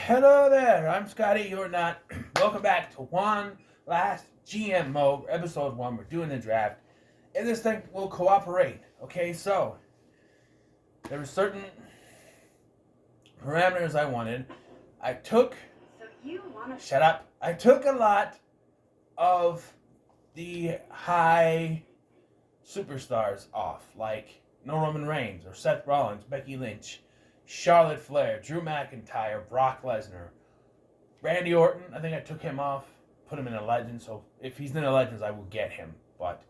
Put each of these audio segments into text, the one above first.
Hello there, I'm Scotty, you're not. Welcome back to One Last GM Mode, Episode 1. We're doing the draft. And this thing will cooperate. Okay, so there were certain parameters I wanted. I took Shut up. I took a lot of the high superstars off, like no Roman Reigns or Seth Rollins, Becky Lynch, Charlotte Flair, Drew McIntyre, Brock Lesnar, Randy Orton. I think I took him off, put him in a legend. So if he's in a legends, I will get him. But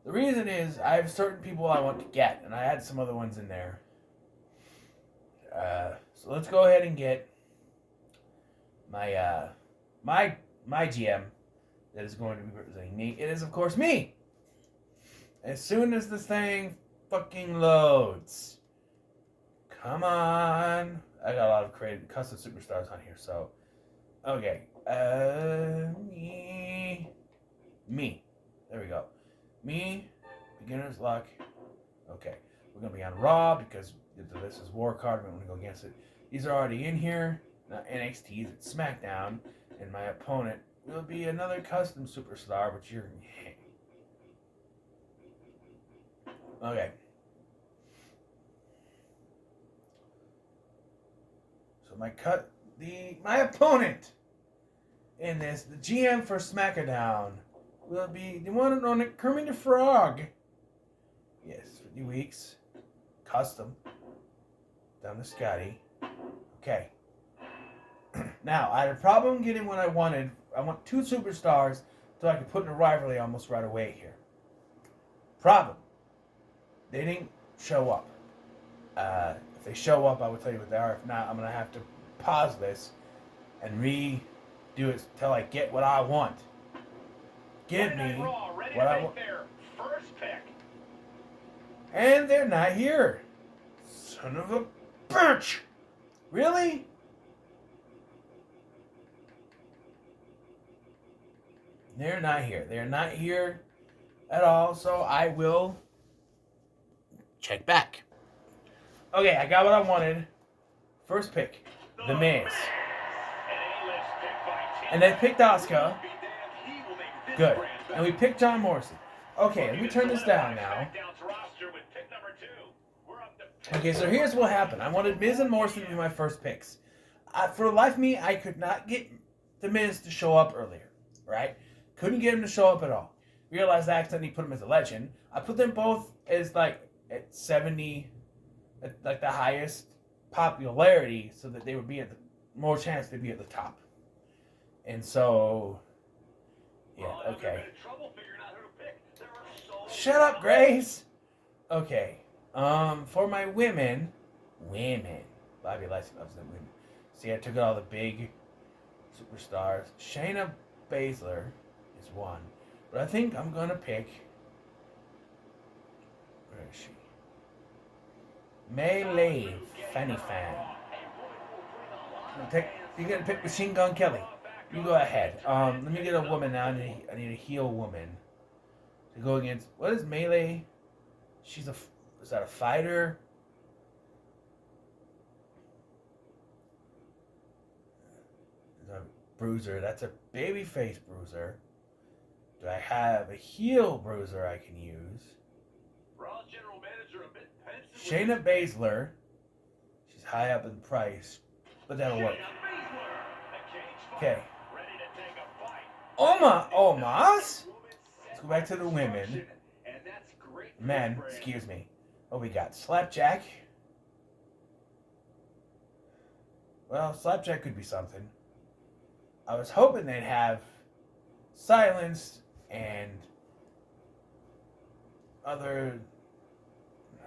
the reason is I have certain people I want to get, and I had some other ones in there. So let's go ahead and get my GM that is going to be representing me. It is of course me. As soon as this thing fucking loads. Come on. I got a lot of creative custom superstars on here, so. Okay. Me. There we go. Me. Beginner's luck. Okay. We're going to be on Raw because this is War card. I'm going to go against it. These are already in here. Now NXT is at SmackDown. And my opponent will be another custom superstar, but you're. Okay. So my opponent in this, the GM for SmackDown, will be the one and only Kermit the Frog. Yes, 50 weeks. Custom. Down to Scotty. Okay. Now, I had a problem getting what I wanted. I want 2 superstars so I can put in a rivalry almost right away here. Problem. They didn't show up. If they show up, I will tell you what they are. If not, I'm going to have to pause this and redo it until I get what I want. Give me what I want. And they're not here. Son of a bitch. Really? They're not here. They're not here at all, so I will check back. Okay, I got what I wanted. First pick, The Miz. And they picked Asuka. Good. And we picked John Morrison. Okay, let me turn this down now. Okay, so here's what happened. I wanted Miz and Morrison to be my first picks. For the life of me, I could not get The Miz to show up earlier. Right? Couldn't get him to show up at all. Realized I accidentally put him as a legend. I put them both as like at 70... like the highest popularity, so that they would be at the more chance to be at the top. And so, yeah, okay. Shut up, Grace. Okay. For my women, Bobby Lashley loves them women. See, I took out all the big superstars. Shayna Baszler is one, but I think I'm gonna pick. Where is she? Melee Fanny Fan. You're gonna pick Machine Gun Kelly. You go ahead. Let me get a woman now. I need a heel woman to go against. What is Melee? Is that a fighter? Is a bruiser. That's a babyface bruiser. Do I have a heel bruiser I can use? Shayna Baszler. She's high up in price, but that'll work. Okay. Omas? Let's go back to the women. Men, excuse me. What we got? Slapjack. Well, Slapjack could be something. I was hoping they'd have Silence and other...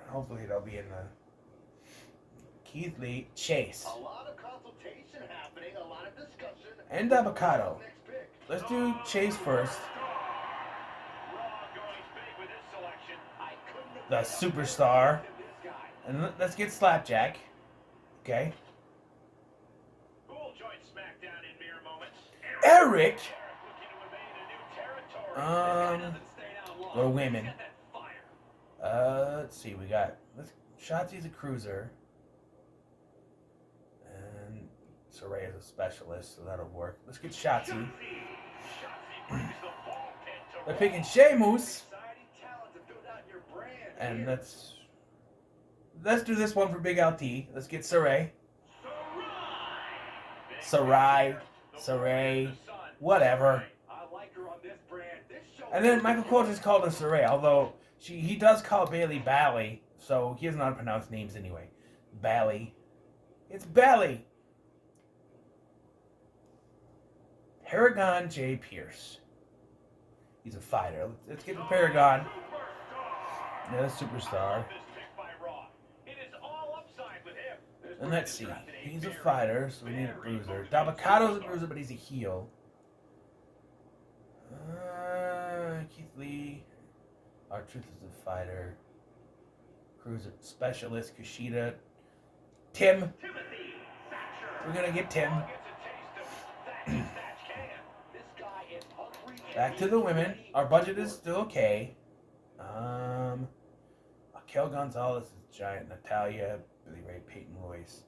Hopefully they'll be in the Keith Lee Chase. A lot of consultation happening, a lot of discussion. And Avocado. Let's do Chase first. The superstar. And let's get Slapjack. Okay. Eric. Or women. Let's see. We got Shotzi's a cruiser. And so Saray as a specialist, so that'll work. Let's get Shotzi. They're picking Sheamus. And let's do this one for Big LT. Let's get Saray. Saray, whatever. And then Michael Cole just called her Saray, although he does call Bailey Bally, so he doesn't know how to pronounce names anyway. Bally. It's Bally. Paragon J. Pierce. He's a fighter. Let's get the Paragon. Yeah, superstar. And let's see. He's a fighter, so we need a bruiser. Davicado's a bruiser, but he's a heel. Keith Lee. R-Truth is a fighter. Cruiser specialist. Kushida. Tim. We're gonna get Tim. Back to the women. Our budget is still okay. Raquel Gonzalez is giant. Natalia, Billy Ray, Peyton Royce.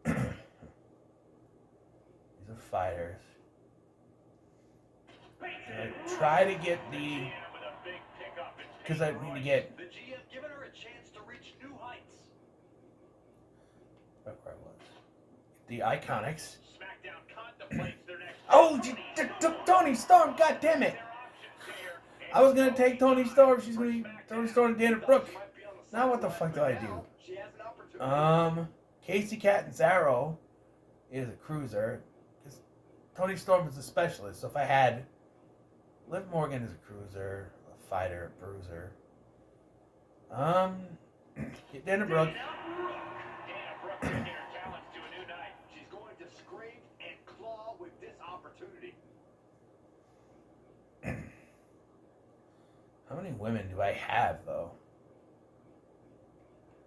These are fighters. I try to get the, because I need to get The GM giving her a chance to reach new heights. where I was. The Iconics. SmackDown contemplates their next. Oh, you took Tony Storm. God damn it! I was gonna take Tony Storm. She's gonna be Tony Storm and Dana Brooke. Now what the fuck do I do? She has an opportunity. Casey Catanzaro is a cruiser. Because Tony Storm is a specialist. So if I had Liv Morgan is a cruiser, a fighter, a bruiser. Get Dana Brooke. Dana Brooke taking her talents to a new night. She's going to scrape and claw with this opportunity. How many women do I have, though?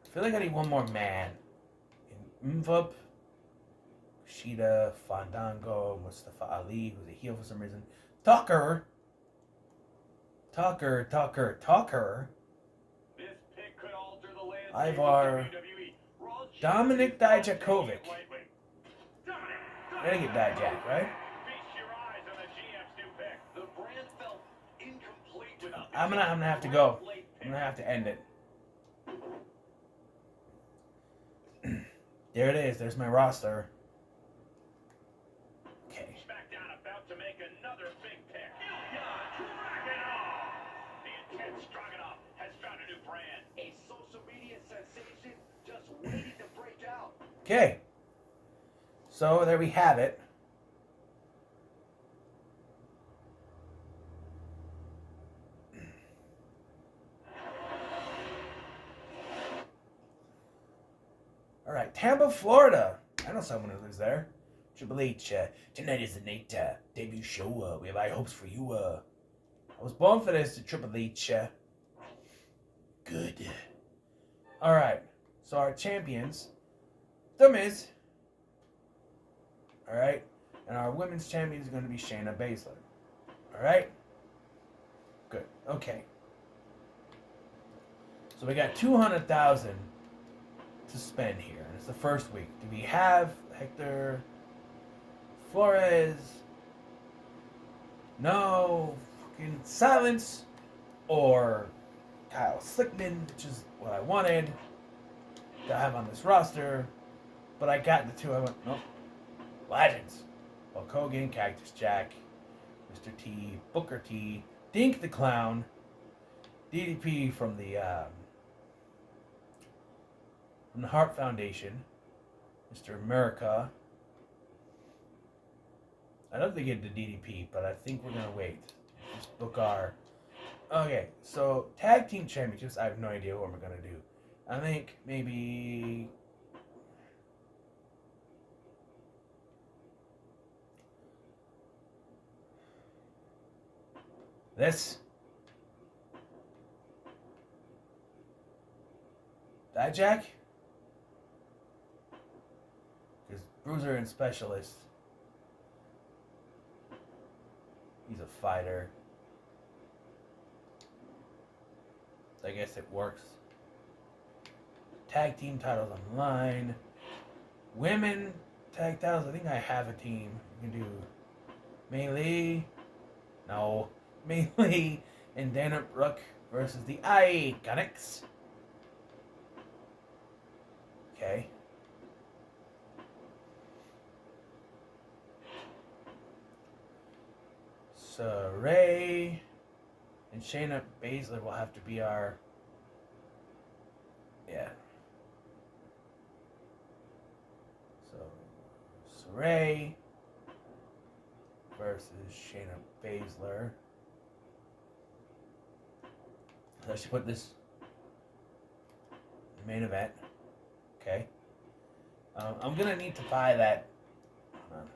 I feel like I need one more man. Mvup, Kushida, Fandango, Mustafa Ali, who's a heel for some reason. Tucker. This pick could alter the landscape Ivar. of WWE. Raw Dominic Championship Dijakovic. lightweight. Gotta get Dijak, right? Feast your eyes on the GM's new pick. The brand felt incomplete without the I'm gonna have to go. I'm gonna have to end it. There it is. There's my roster. Okay. SmackDown about to make another big pick. The intense Stroganoff has found a new brand. A social media sensation just waiting to break out. Okay. So there we have it. All right, Tampa, Florida. I know someone who lives there. Triple H. Tonight is the night debut show. We have high hopes for you. I was born for this, Triple H. Good. All right. So our champions, The Miz. All right, and our women's champion is going to be Shayna Baszler. All right. Good. Okay. So we got 200,000 to spend here, and it's the first week. Do we have Hector Flores? No. Fucking silence. Or Kyle Slickman, which is what I wanted to have on this roster. But I got the two I went, nope. Legends. Hulk Hogan, Cactus Jack, Mr. T, Booker T, Dink the Clown, DDP from the Hart Foundation, Mr. America. I'd love to get the DDP, but I think we're gonna wait. Just book our. Okay, so tag team championships. I have no idea what we're gonna do. I think maybe. This. Dijak? Because Bruiser and Specialist. He's a fighter. I guess it works. tag team titles on the line. Women tag titles. I think I have a team. You can do Melee. No. Melee and Dana Brooke versus the Iconics. Okay. So Ray and Shayna Baszler will have to be our. Yeah. So Ray versus Shayna Baszler. I should put this in the main event. Okay. I'm gonna need to buy that. Hold on.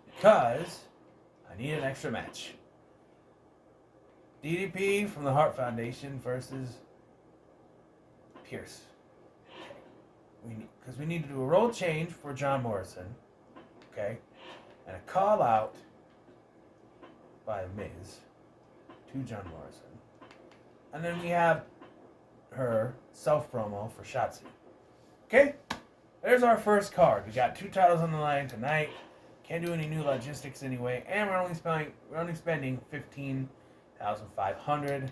Because I need an extra match. DDP from the Hart Foundation versus Pierce. Because we need to do a role change for John Morrison. Okay. And a call out by Miz to John Morrison. And then we have her self promo for Shotzi. Okay? There's our first card. We got 2 titles on the line tonight. Can't do any new logistics anyway, and we're only spending $15,500.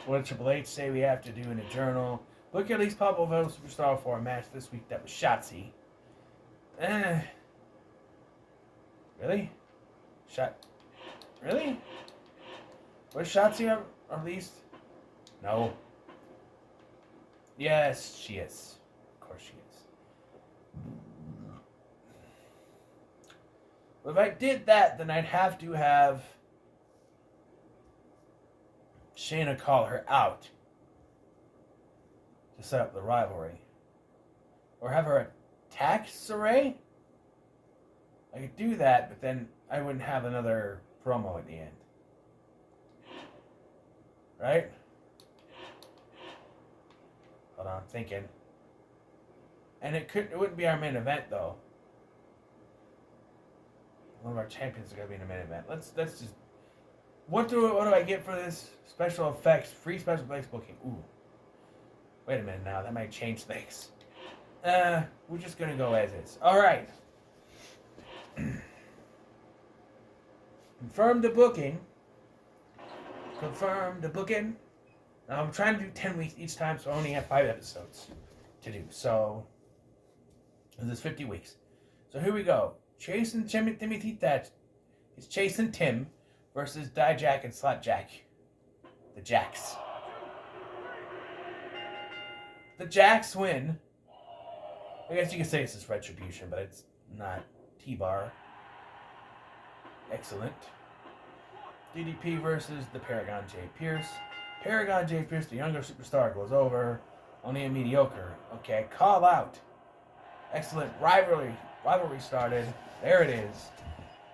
What did Triple H say we have to do in a journal? Look at least Pop Over Superstar for a match this week that was Shotzi. Really? Really? Was Shotzi at least? No. Yes, she is. Of course she is. If I did that, then I'd have to have Shayna call her out to set up the rivalry. Or have her attack Saray? I could do that, but then I wouldn't have another promo at the end. Right? Hold on, I'm thinking. And it wouldn't be our main event though. One of our champions is gonna be in the main event. Let's just. What do I get for this special effects? Free special effects booking. Ooh. Wait a minute now. That might change things. We're just gonna go as is. All right. Confirm the booking. Confirm the booking. Now I'm trying to do 10 weeks each time, so I only have 5 episodes to do. So this is 50 weeks. So here we go. Chase and Timothy Thatch. It's Chase and Tim versus Dijak and Slapjack. The Jacks. The Jacks win. I guess you could say this is Retribution, but it's not. T-Bar. Excellent. DDP versus the Paragon J. Pierce. Paragon J. Pierce, the younger superstar, goes over. Only a mediocre. Okay, call out. Excellent rivalry started. There it is.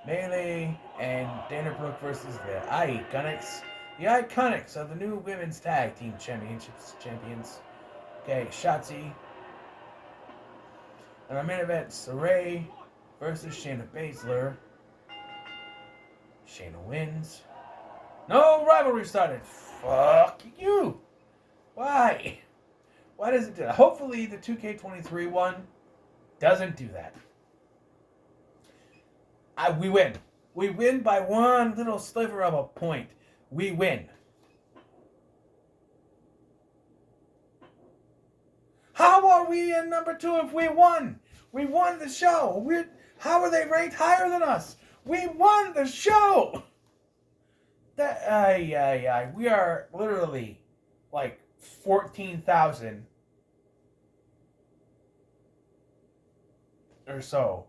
Melee and Dana Brooke versus the Iconics. The Iconics are the new women's tag team champions. Okay, Shotzi. And our main event, Saray versus Shayna Baszler. Shayna wins. No rivalry started. Fuck you. Why? Why does it do that? Hopefully the 2K23 one doesn't do that. We win. We win by one little sliver of a point. We win. How are we in number 2 if we won? We won the show. How are they ranked higher than us? We won the show. We are literally like 14,000 or so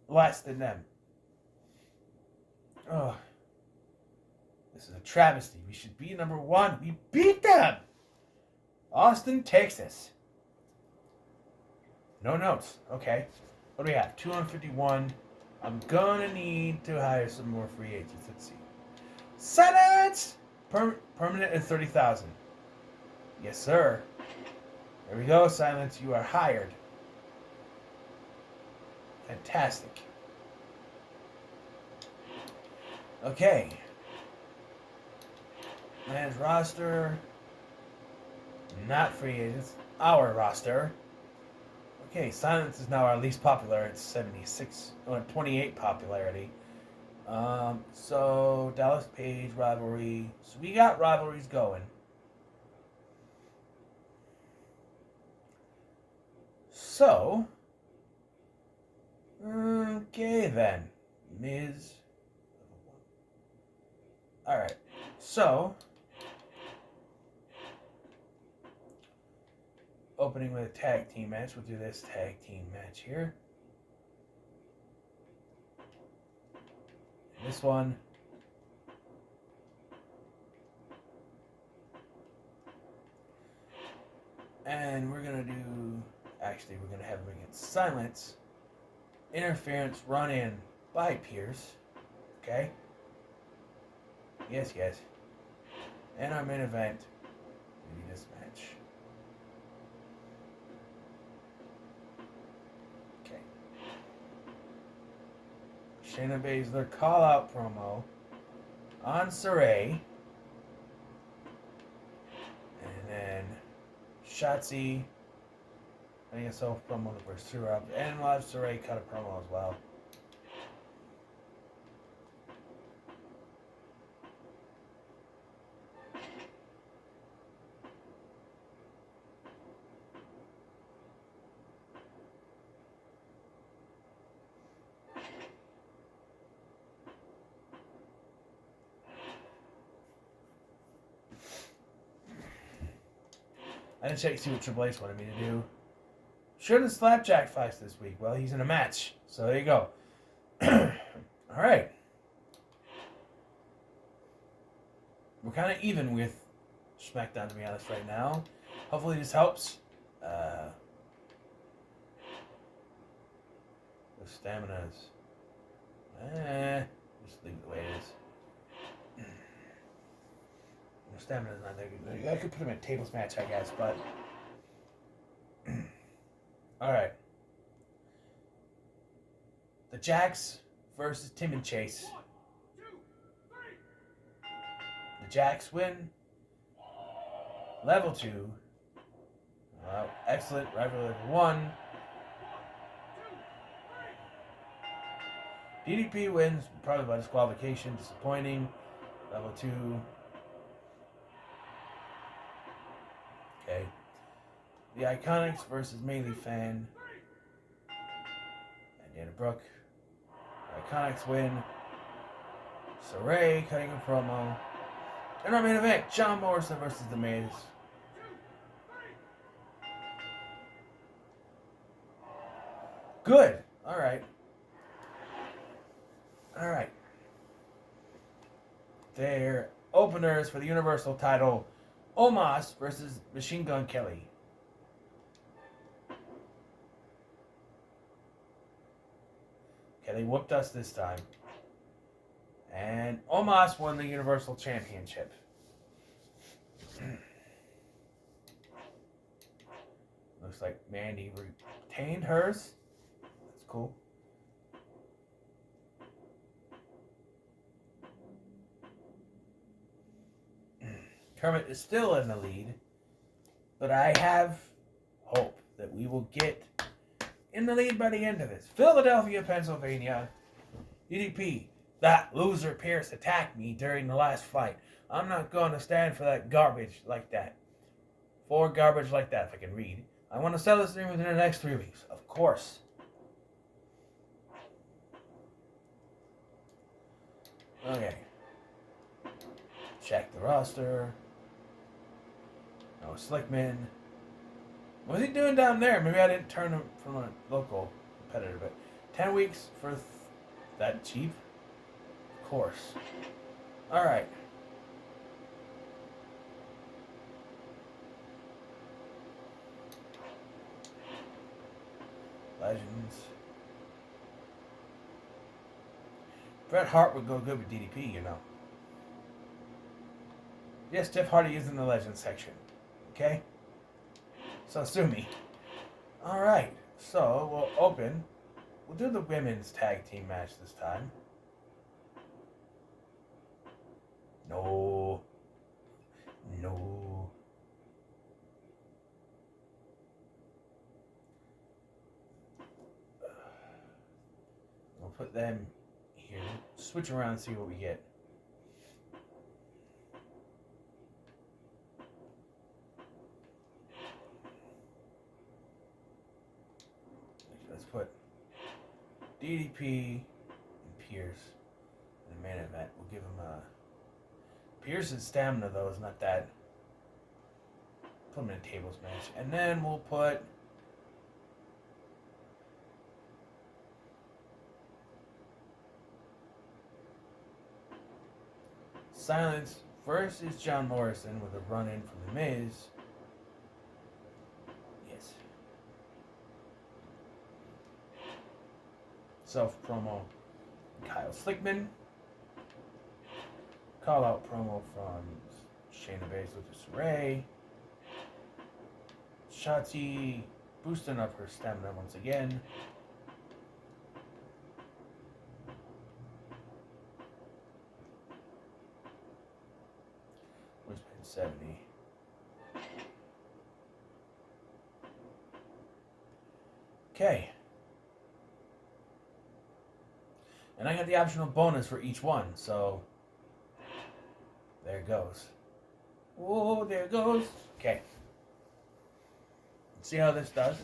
less than them. Oh, this is a travesty. We should be number 1. We beat them. Austin, Texas. No notes. Okay. What do we have? 251. I'm gonna need to hire some more free agents. Let's see. Silence! Permanent at 30,000. Yes, sir. There we go, Silence. You are hired. Fantastic. Okay. Men's roster. Not free agents. Our roster. Okay, Silence is now our least popular. It's 76, 28 popularity. So Dallas Page rivalry. So we got rivalries going. So, okay then. Miz. Alright. So, opening with a tag team match. We'll do this tag team match here. This one. And we're going to do... Actually, we're going to have him against Silence. Interference run in by Pierce. Okay? Yes, yes. And our main event will be this match. Okay. Shayna Baszler call-out promo on Saray. And then Shotzi, I guess so, promo for Surab. And we'll have Saray cut a promo as well. I didn't check to see what Triple H wanted me to do. Shouldn't Slapjack fights this week. Well, he's in a match. So there you go. Alright. We're kind of even with SmackDown, to be honest, right now. Hopefully this helps. The staminas. Just leave it the way it is. The stamina's not that good. I could put him in a tables match, I guess, but... Alright. The Jacks versus Tim and Chase. The Jacks win. Level 2. Excellent. Rival level 1. DDP wins, probably by disqualification. Disappointing. Level 2. Okay. The Iconics versus Melee Fan. And Dana Brooke. The Iconics win. Saray cutting a promo. And our main event, John Morrison versus The Miz. Good. Alright. Alright. Their openers for the Universal title, Omos versus Machine Gun Kelly. Kelly whooped us this time. And Omos won the Universal Championship. Looks like Mandy retained hers. That's cool. Kermit is still in the lead. But I have hope that we will get in the lead by the end of this. Philadelphia, Pennsylvania. DDP. That loser Pierce attacked me during the last fight. I'm not going to stand for that garbage like that. For garbage like that, if I can read. I want to sell this thing within the next 3 weeks. Of course. Okay. Check the roster. No Slickman. What's he doing down there? Maybe I didn't turn him from a local competitor, but 10 weeks for that cheap? Of course. Alright. Legends. Bret Hart would go good with DDP, you know. Yes, Jeff Hardy is in the Legends section. Okay? So sue me. Alright. So, we'll open. We'll do the women's tag team match this time. No. No. We'll put them here. Switch around and see what we get. Let's put DDP and Pierce in the main event. We'll give him a... Pierce's stamina, though, is not that. Put him in a tables match. And then we'll put... Silence versus John Morrison with a run-in from The Miz. Yes. Self-promo. Kyle Slickman. Call-out promo from Shayna Baszler to Saray. Shotzi boosting up her stamina once again. Where's pin 70? Okay. And I got the optional bonus for each one, so there it goes. Oh, there it goes. Okay. Let's see how this does.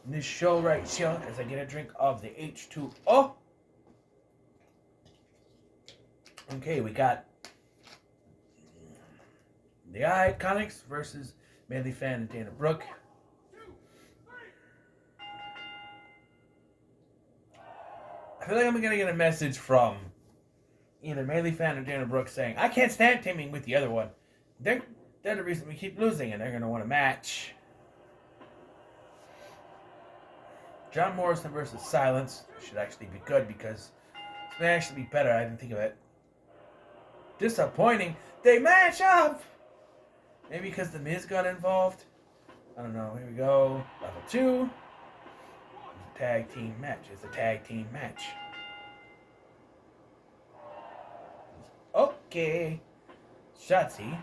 In this show right here, as I get a drink of the H2O. Okay, we got the Iconics versus Manly Fan and Dana Brooke. I feel like I'm going to get a message from either Manly Fan or Dana Brooke saying, I can't stand teaming with the other one. They're the reason we keep losing, and they're going to want a match. John Morrison versus Silence should actually be good because this may actually be better. I didn't think of it. Disappointing. They match up! Maybe because The Miz got involved. I don't know. Here we go. Level 2. It's a tag team match. It's a tag team match. Okay. Shotzi.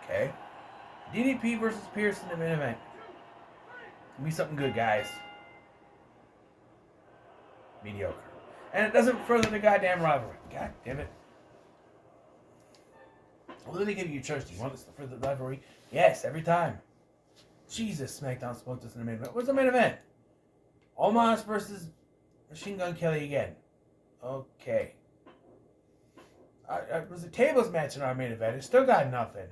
Okay. DDP versus Pierce in the main event. Give me something good, guys. Mediocre. And it doesn't further the goddamn rivalry. God damn it. Will they give you a choice? Do you want this to further the rivalry? Yes, every time. Jesus, SmackDown spoke this in the main event. What's the main event? Omos versus Machine Gun Kelly again. Okay. It was a tables match in our main event. It still got nothing.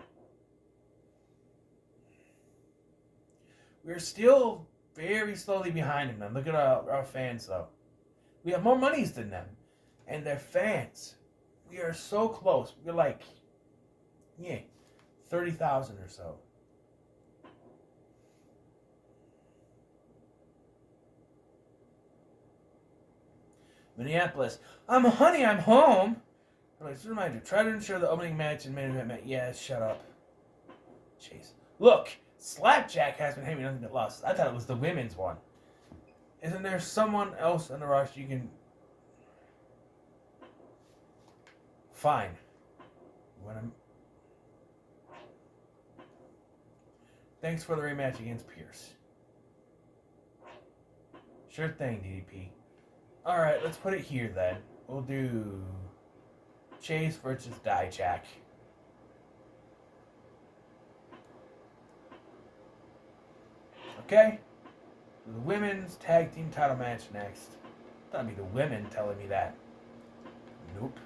We're still very slowly behind them. And look at our fans, though. We have more monies than them. And they're fans. We are so close. We're like, 30,000 or so. Minneapolis. Honey, I'm home. I'm like, just a reminder, try to ensure the opening match and main event match. Yeah, shut up. Chase. Look, Slapjack has been having nothing but losses. I thought it was the women's one. Isn't there someone else on the roster you can... Fine. When I'm... Thanks for the rematch against Pierce. Sure thing, DDP. Alright, let's put it here then. We'll do Chase versus Dijak. Okay? The women's tag team title match next. That'd be the women telling me that. Nope.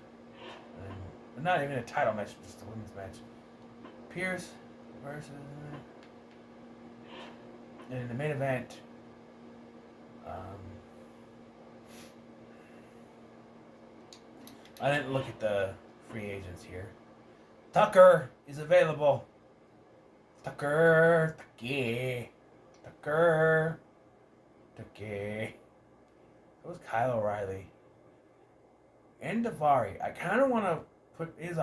And not even a title match, just a women's match. Pierce versus... And in the main event, I didn't look at the free agents here. Tucker is available. Tucker. That was Kyle O'Reilly. And Davari. I kind of want to put, he's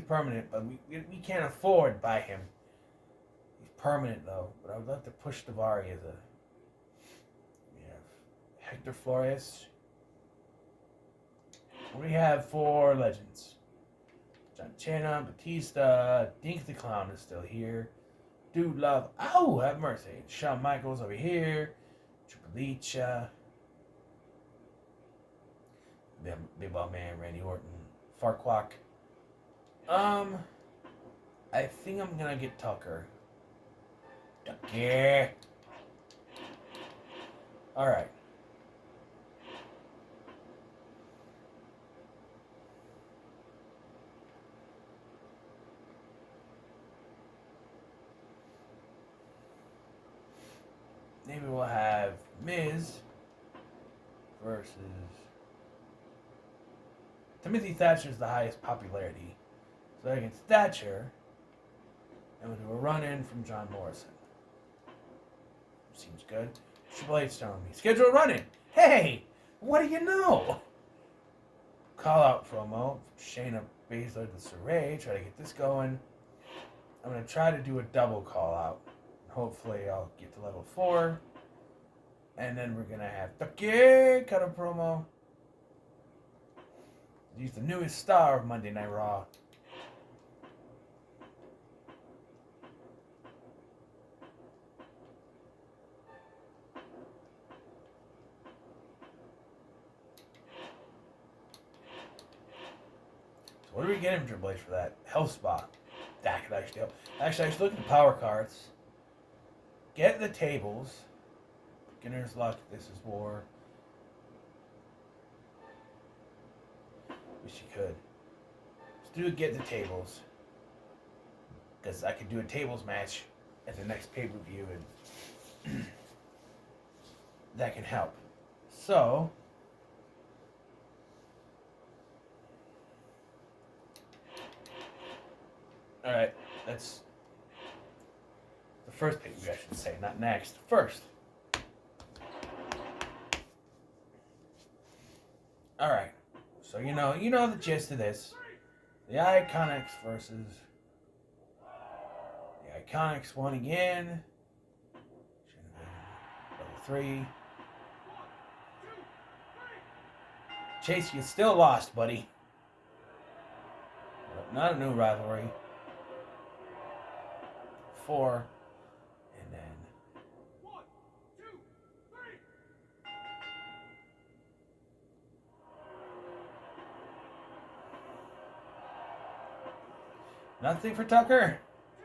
permanent, but we can't afford to buy him. He's permanent though, but I would love to push Davari as a... We have Hector Flores. What do we have for Legends? John Chyna, Batista, Dink the Clown is still here. Dude Love, oh, have mercy. Shawn Michaels over here. Triple H, Big Ball Man, Randy Orton, Farquaad. I think I'm gonna get Tucker. Tucker. Alright. Maybe we'll have Miz versus Timothy Thatcher's the highest popularity. So against Thatcher, and we'll do a run-in from John Morrison. Seems good. Triple H telling me, schedule a run-in. Hey, what do you know? Call-out promo. Shayna Baszler to Saray. Try to get this going. I'm going to try to do a double call-out. Hopefully I'll get to level 4. And then we're going to have Tucker cut a promo. He's the newest star of Monday Night Raw. So what do we get him, Triple H, for that? Health Spa. That could actually help. Actually, I should look at the power cards. Get the tables. Beginner's luck. This is war. Wish you could. Let's do get the tables. Because I could do a tables match at the next pay-per-view and that can help. So alright, that's the first pay-per-view, I should say, not next. First. Alright. So you know the gist of this. The Iconics versus the Iconics won again. Level 3. Chase, you still lost, buddy. But not a new rivalry. 4. And then 1, 2, 3. nothing for Tucker. 2,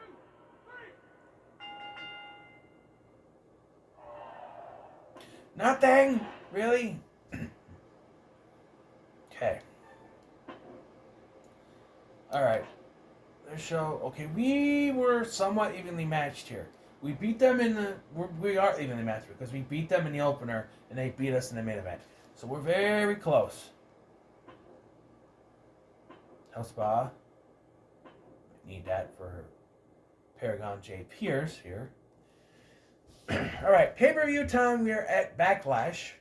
3. Nothing? Really? Okay. Alright. Their show. Okay, we were somewhat evenly matched here. We beat them in the... We are evenly matched because we beat them in the opener and they beat us in the main event. So we're very close. Hell Spa. Need that for Paragon J. Pierce here. Alright, pay-per-view time. We are at Backlash.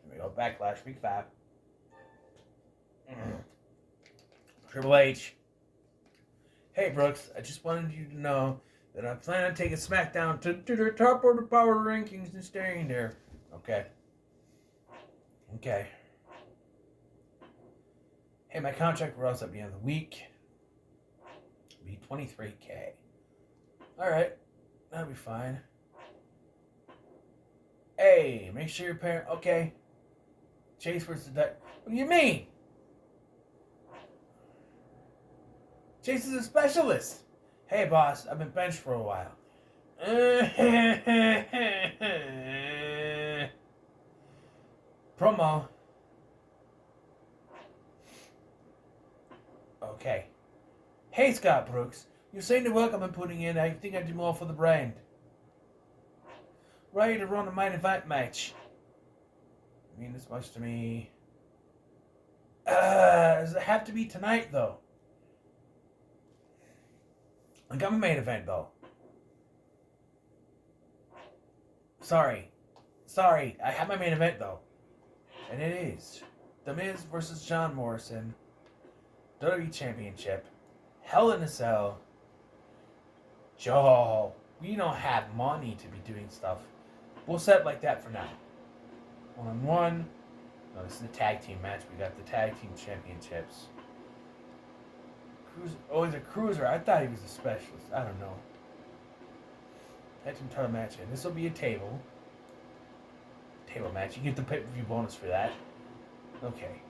Here we go, Backlash, week 5. Triple H. Hey, Brooks, I just wanted you to know that I plan on taking SmackDown to the top of the power rankings and staying there. Okay. Okay. Hey, my contract runs at the end of the week. It'll be $23K. Alright. That'll be fine. Hey, make sure your parent... Okay. Chase versus that... What do you mean? Chase is a specialist. Hey, boss, I've been benched for a while. Promo. Okay. Hey, Scott Brooks. You're saying the work I've been putting in. I think I do more for the brand. Ready to run a main event match. I mean this much to me. Does it have to be tonight, though? I got my main event, though. Sorry. I have my main event, though. And it is The Miz versus John Morrison. WWE Championship. Hell in a Cell. Joe, we don't have money to be doing stuff. We'll set it like that for now. 1-on-1. No, this is the tag team match. We got the tag team championships. Cruiser. Oh, he's a cruiser. I thought he was a specialist. I don't know. Tag team title match. And this will be a table. Table match. You get the pay-per-view bonus for that. Okay.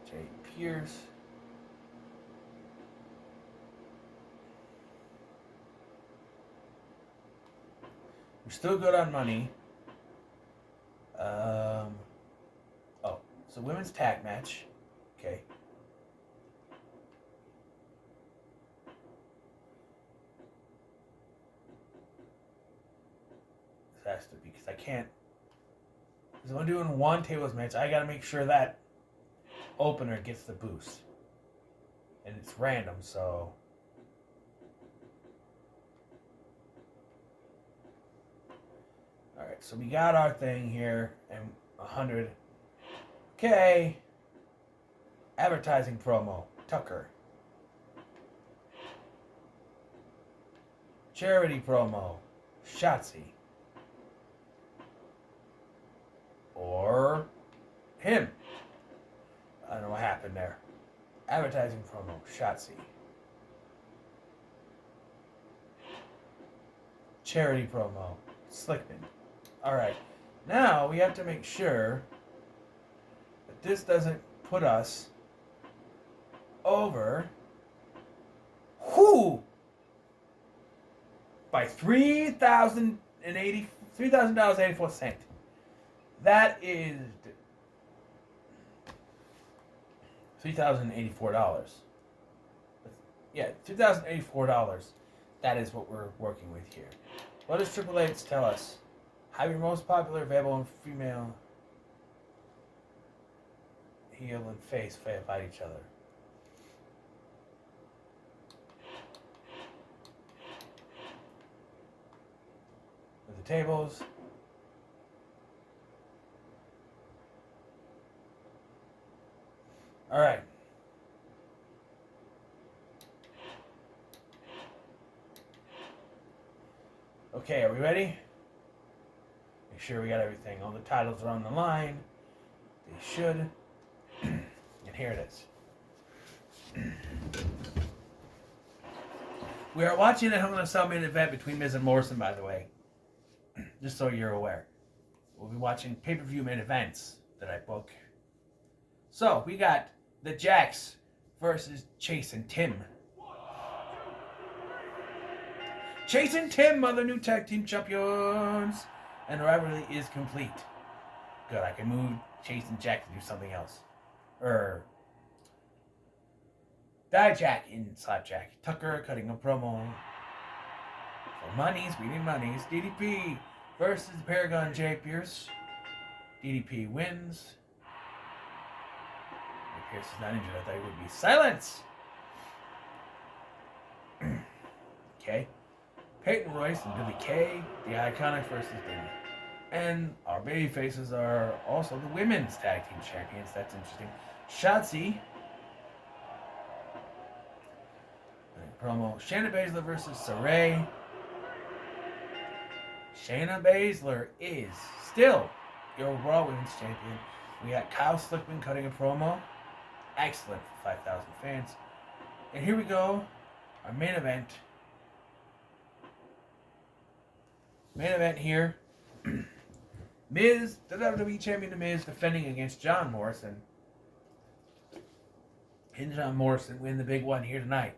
Jay Pierce. We're still good on money. Oh, so women's tag match. Okay. This has to be because I can't. Because if I'm doing one tables match, I gotta make sure that opener gets the boost. And it's random, so. Alright, so we got our thing here, and 100. Okay. Advertising promo. Tucker. Charity promo. Shotzi. Or him. I don't know what happened there. Advertising promo. Shotzi. Charity promo. Slickman. Alright. Now we have to make sure that this doesn't put us over by $3,084. That is $3,084. Yeah, $2,084. That is what we're working with here. What does Triple H tell us? Have your most popular available and female heel and face fight each other. With the tables. All right. Okay, are we ready? Make sure we got everything. All the titles are on the line. They should. And here it is. We are watching the Hell in a Cell main event between Miz and Morrison, by the way. Just so you're aware. We'll be watching pay-per-view main events that I book. So, we got the Jacks versus Chase and Tim. Chase and Tim are the new tag team champions. And the rivalry is complete. Good, I can move Chase and Jack to do something else. Jack in Slapjack. Tucker cutting a promo. For monies, we need monies. DDP versus Paragon Jay Pierce. DDP wins. Pierce is not injured. I thought he would be. Silence! Okay. Peyton Royce and Billy Kay, the Iconics versus them. And our baby faces are also the women's tag team champions. That's interesting. Shotzi. Promo. Shayna Baszler versus Saray. Shayna Baszler is still your Raw Women's Champion. We got Kyle Slickman cutting a promo. Excellent for 5,000 fans. And here we go. Our main event. Main event here. Miz, the WWE Champion, The Miz, defending against John Morrison. And John Morrison win the big one here tonight.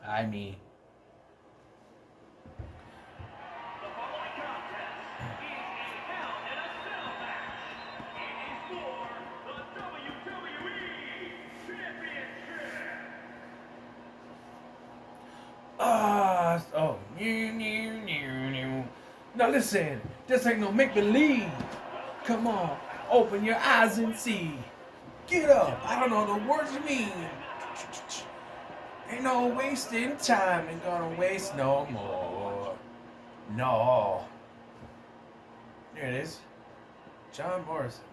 I mean, The following contest is a Hell in a Cell match. It is for the WWE Championship. Now listen, this ain't no make-believe. Come on, open your eyes and see. Get up, I don't know the words you mean. Ain't no wasting time, ain't gonna waste no more. No. There it is. John Morrison.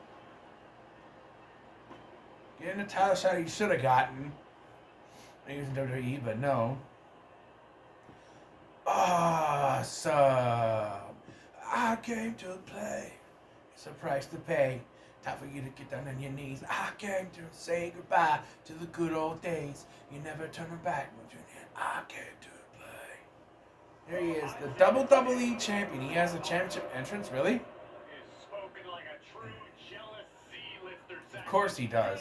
Getting the title shot he should have gotten. he was in WWE, but no. Awesome. I came to play. It's a price to pay. Time for you to get down on your knees. I came to say goodbye to the good old days. You never turn back. I came to play. There he is, the WWE champion. He has a championship entrance, really? Of course he does.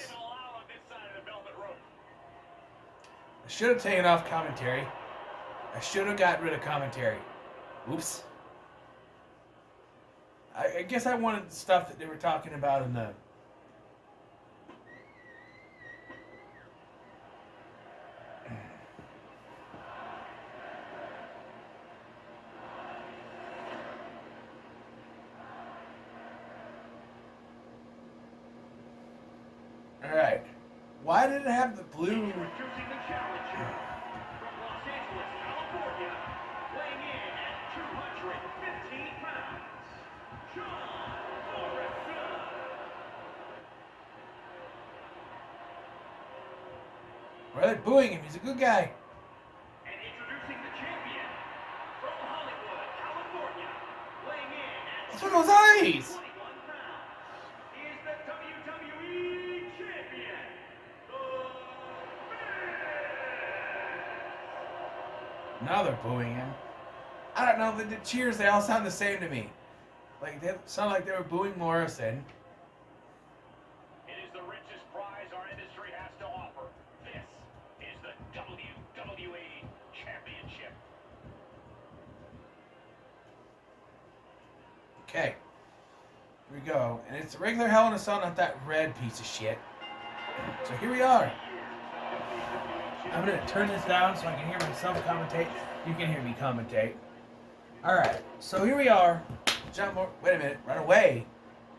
I should have taken off commentary. I should have got rid of commentary. Oops. I guess I wanted the stuff that they were talking about in the... Alright. Why did it have the blue... Introducing the challenger from Los Angeles, California, weighing in at 215 pounds, John Morrison. Why are they booing him? He's a good guy. And introducing the champion from Hollywood, California, weighing in at What's with those eyes? 21 pounds, is the WWE champion, Now they're booing him. I don't know, the cheers, they all sound the same to me. Like, they sound like they were booing Morrison. It is the richest prize our industry has to offer. This is the WWE Championship. Okay. Here we go. And it's a regular Hell in a Cell, not that red piece of shit. So here we are. I'm going to turn this down so I can hear myself commentate. You can hear me commentate. Alright, so here we are. John wait a minute, run away.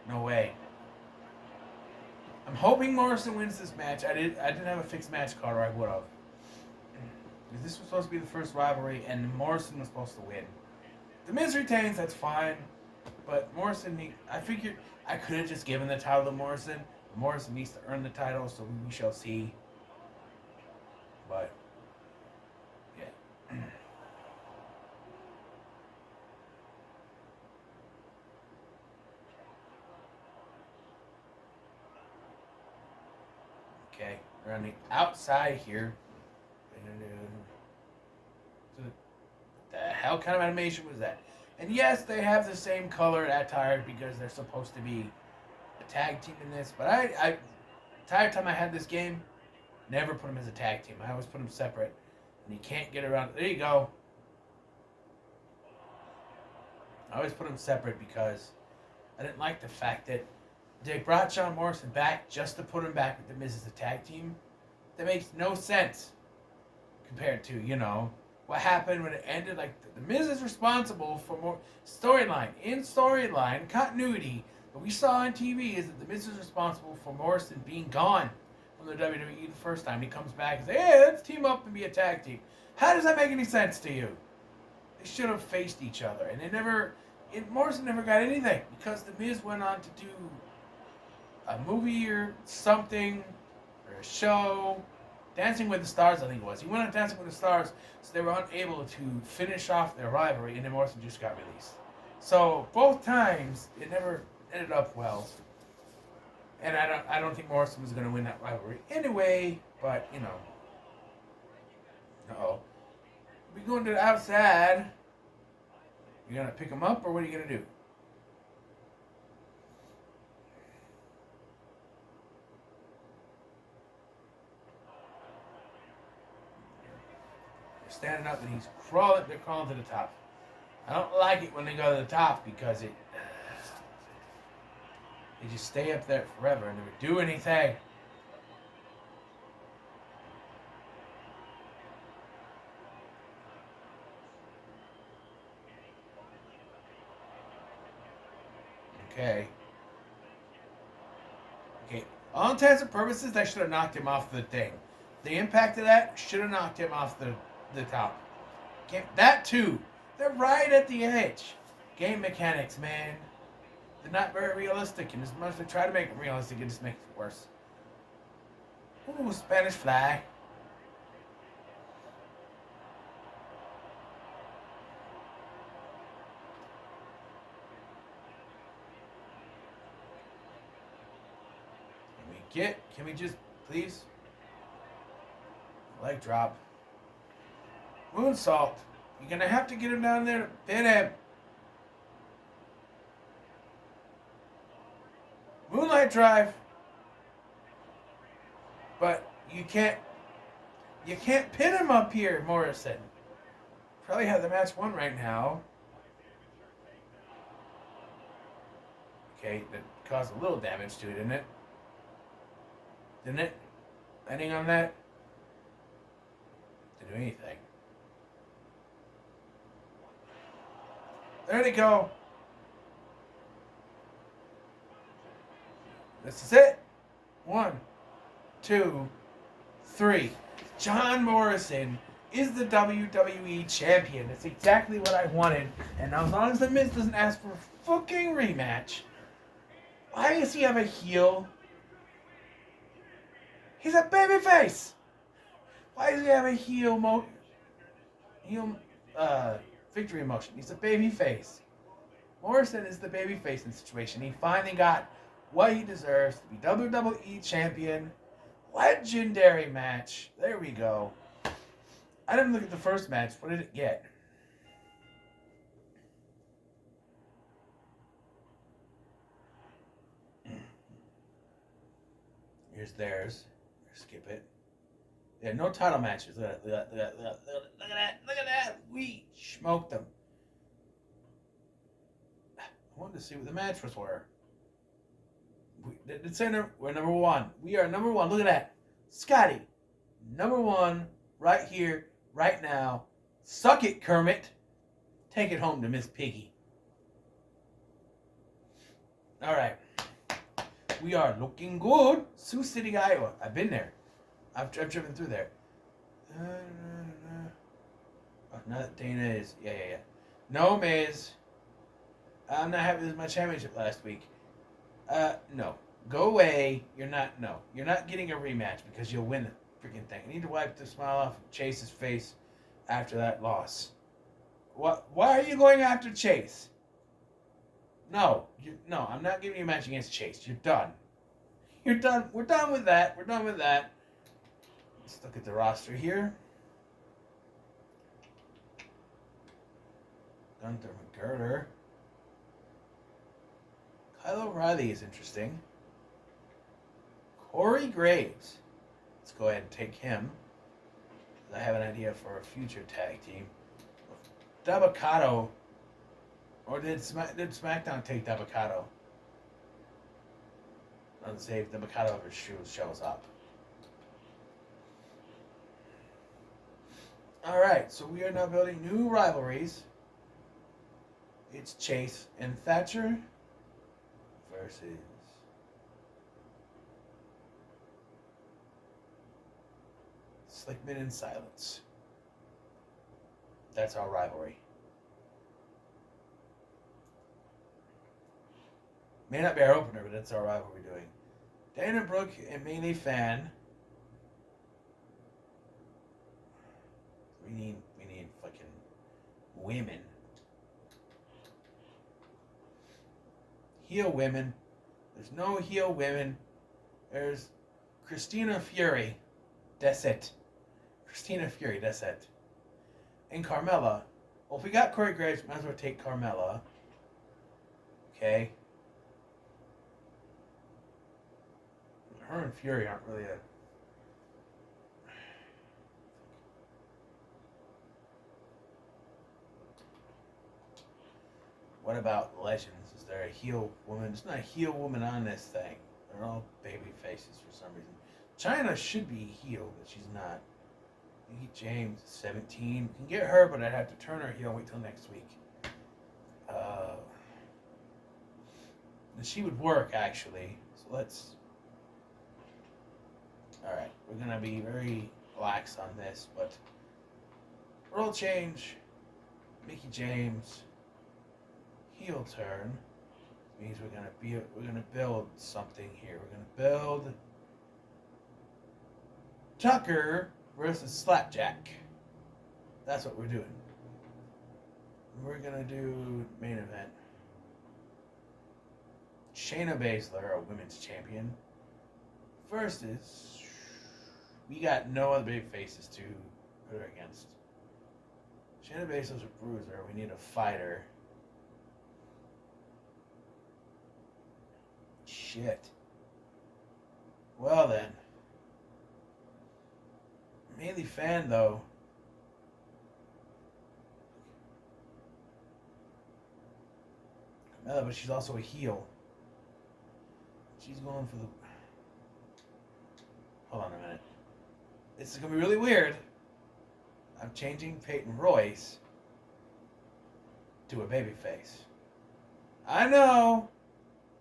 No way. I'm hoping Morrison wins this match. I didn't have a fixed match card, or I would have. This was supposed to be the first rivalry, and Morrison was supposed to win. The Miz retains, that's fine. But Morrison, I figured I could have just given the title to Morrison. Morrison needs to earn the title, so we shall see. But, yeah. Okay, we're on the outside here. What the hell kind of animation was that? And yes, they have the same color attire because they're supposed to be a tag team in this. But the entire time I had this game, never put them as a tag team. I always put them separate. And you can't get around. There you go. I always put them separate because I didn't like the fact that they brought John Morrison back just to put him back with the Miz as a tag team. That makes no sense compared to, you know, what happened when it ended. Like, the Miz is responsible for more storyline. In storyline, continuity, what we saw on TV is that the Miz is responsible for Morrison being gone from the WWE the first time. He comes back and says, hey, let's team up and be a tag team. How does that make any sense to you? They should have faced each other. And Morrison never got anything because the Miz went on to do a movie or something, or a show. Dancing with the Stars, I think it was. He went on Dancing with the Stars, so they were unable to finish off their rivalry, and then Morrison just got released. So both times, it never ended up well. And I don't think Morrison was going to win that rivalry anyway, but, you know. Uh-oh. We going to the outside. You going to pick him up, or what are you going to do? Standing up and he's crawling. They're crawling to the top. I don't like it when they go to the top because they just stay up there forever and never do anything. Okay. All intents and purposes, they should have knocked him off the thing. The impact of that should have knocked him off the top. That too. They're right at the edge. Game mechanics, man. They're not very realistic, and as much as they try to make them realistic, it just makes it worse. Ooh, Spanish Fly. Can we just, please? Leg drop. Moonsault. You're going to have to get him down there to pin him. Moonlight drive. But you can't pin him up here, Morrison. Probably have the match won right now. Okay, that caused a little damage to it, didn't it? Didn't it? Landing on that? Didn't do anything. There they go. This is it. 1, 2, 3. John Morrison is the WWE champion. That's exactly what I wanted. And now as long as The Miz doesn't ask for a fucking rematch, why does he have a heel? He's a babyface. Why does he have a heel victory emotion? He's a babyface. Morrison is the babyface in the situation. He finally got what he deserves to be WWE champion. Legendary match. There we go. I didn't look at the first match. What did it get? Here's theirs. Skip it. Yeah, no title matches. Look at that. Look at that. Look at that. We smoked them. I wanted to see what the matches were. It's saying we're number 1. We are number 1. Look at that. Scotty. Number 1 right here, right now. Suck it, Kermit. Take it home to Miss Piggy. All right. We are looking good. Sioux City, Iowa. I've been there. I've driven through there. Oh, not Dana is. Yeah. No, Miz. I'm not happy with my championship last week. No. Go away. You're not getting a rematch because you'll win the freaking thing. I need to wipe the smile off of Chase's face after that loss. What? Why are you going after Chase? No, I'm not giving you a match against Chase. You're done. You're done. We're done with that. Let's look at the roster here. Gunther McGirder. Kyle O'Reilly is interesting. Corey Graves. Let's go ahead and take him. I have an idea for a future tag team. Dabakato. Or did SmackDown take Dabakato? Let's say if Dabakato ever shows up. Alright, so we are now building new rivalries. It's Chase and Thatcher versus Slickman and Silence. That's our rivalry. May not be our opener, but that's our rivalry we're doing. Dana Brooke and Melee Fan. We need fucking women. Heel women. There's no heel women. There's Christina Fury. That's it. Christina Fury, that's it. And Carmella. Well, if we got Corey Graves, might as well take Carmella. Okay. Her and Fury aren't really a... What about Legends? Is there a heel woman? There's not a heel woman on this thing. They're all baby faces for some reason. Chyna should be a heel, but she's not. Mickey James, 17. We can get her, but I'd have to turn her heel and wait till next week. And she would work, actually. So let's... Alright, we're going to be very lax on this, but... Role change. Mickey James... Heel turn means we're gonna build something here. We're gonna build Tucker versus Slapjack. That's what we're doing. We're gonna do main event. Shayna Baszler, our women's champion, first is we got no other big faces to put her against. Shayna Baszler's a bruiser. We need a fighter. Shit. Well then. Mainly fan though. Carmella, but she's also a heel. She's going for the. Hold on a minute. This is gonna be really weird. I'm changing Peyton Royce to a babyface. I know.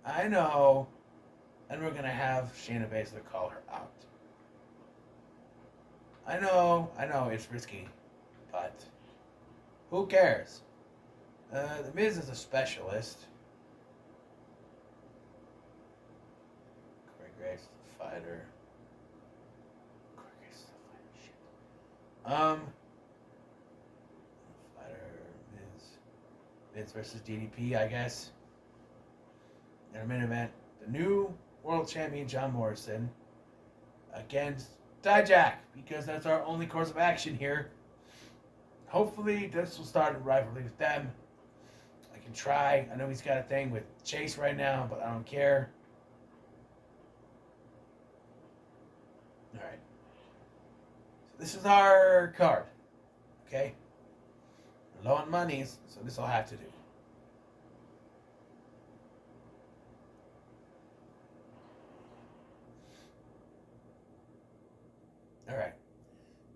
And we're gonna have Shayna Baszler call her out. I know, it's risky, but who cares? The Miz is a specialist. Corey Grace is a fighter. Corey Grace is a fighter. Shit. Fighter Miz versus DDP, I guess. In a main event, the new world champion John Morrison against Dijak, because that's our only course of action here. Hopefully this will start a rivalry with them. I can try. I know he's got a thing with Chase right now, but I don't care. Alright. So this is our card. Okay? We're low on monies, so this will have to do. Alright.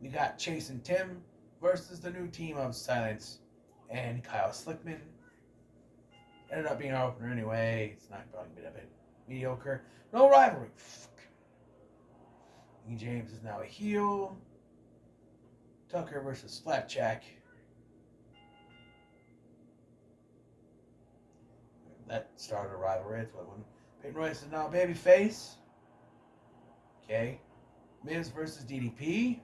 We got Chase and Tim versus the new team of Silence and Kyle Slickman. Ended up being our opener anyway. It's not probably a bit of it mediocre. No rivalry. King James is now a heel. Tucker versus Slapjack. That started a rivalry. That's what one. Peyton Royce is now a babyface. Okay. Miz versus DDP.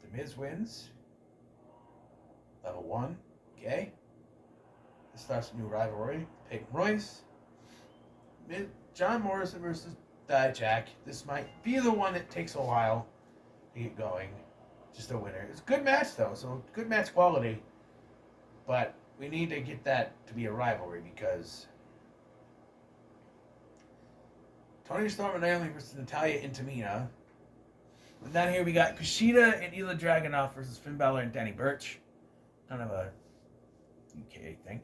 The Miz wins. Level 1. Okay. This starts a new rivalry. Peyton Royce. John Morrison versus Dijak. This might be the one that takes a while to get going. Just a winner. It's a good match though, so good match quality. But we need to get that to be a rivalry because Tony Storm and Naomi versus Natalya and Tamina. And down here we got Kushida and Ilya Dragunov versus Finn Balor and Danny Burch. Kind of a UK thing.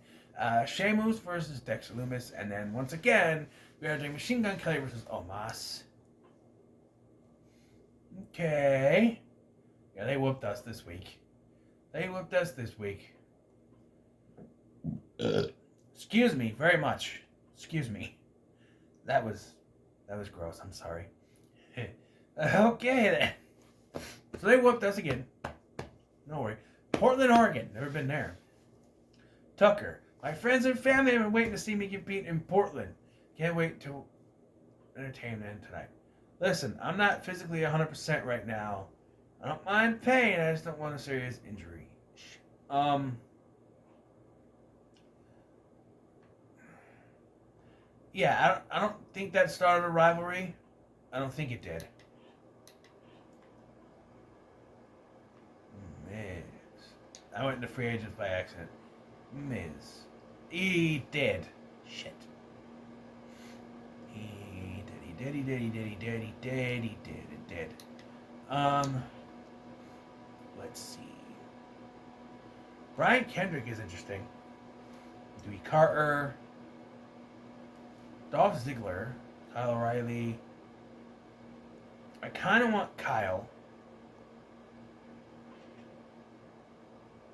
Sheamus versus Dexter Lumis. And then once again, we are doing Machine Gun Kelly versus Omos. Okay. Yeah, they whooped us this week. Excuse me very much. Excuse me. That was gross. I'm sorry. Okay then. So they whooped us again. No worry. Portland, Oregon. Never been there. Tucker. My friends and family have been waiting to see me compete in Portland. Can't wait to entertain them tonight. Listen, I'm not physically 100% right now. I don't mind pain. I just don't want a serious injury. Yeah, I don't think that started a rivalry. I don't think it did. Miz. I went into free agents by accident. Miz. He did. Shit. He did. Let's see. Brian Kendrick is interesting. Dewey Carter. Dolph Ziggler. Kyle O'Reilly. I kind of want Kyle.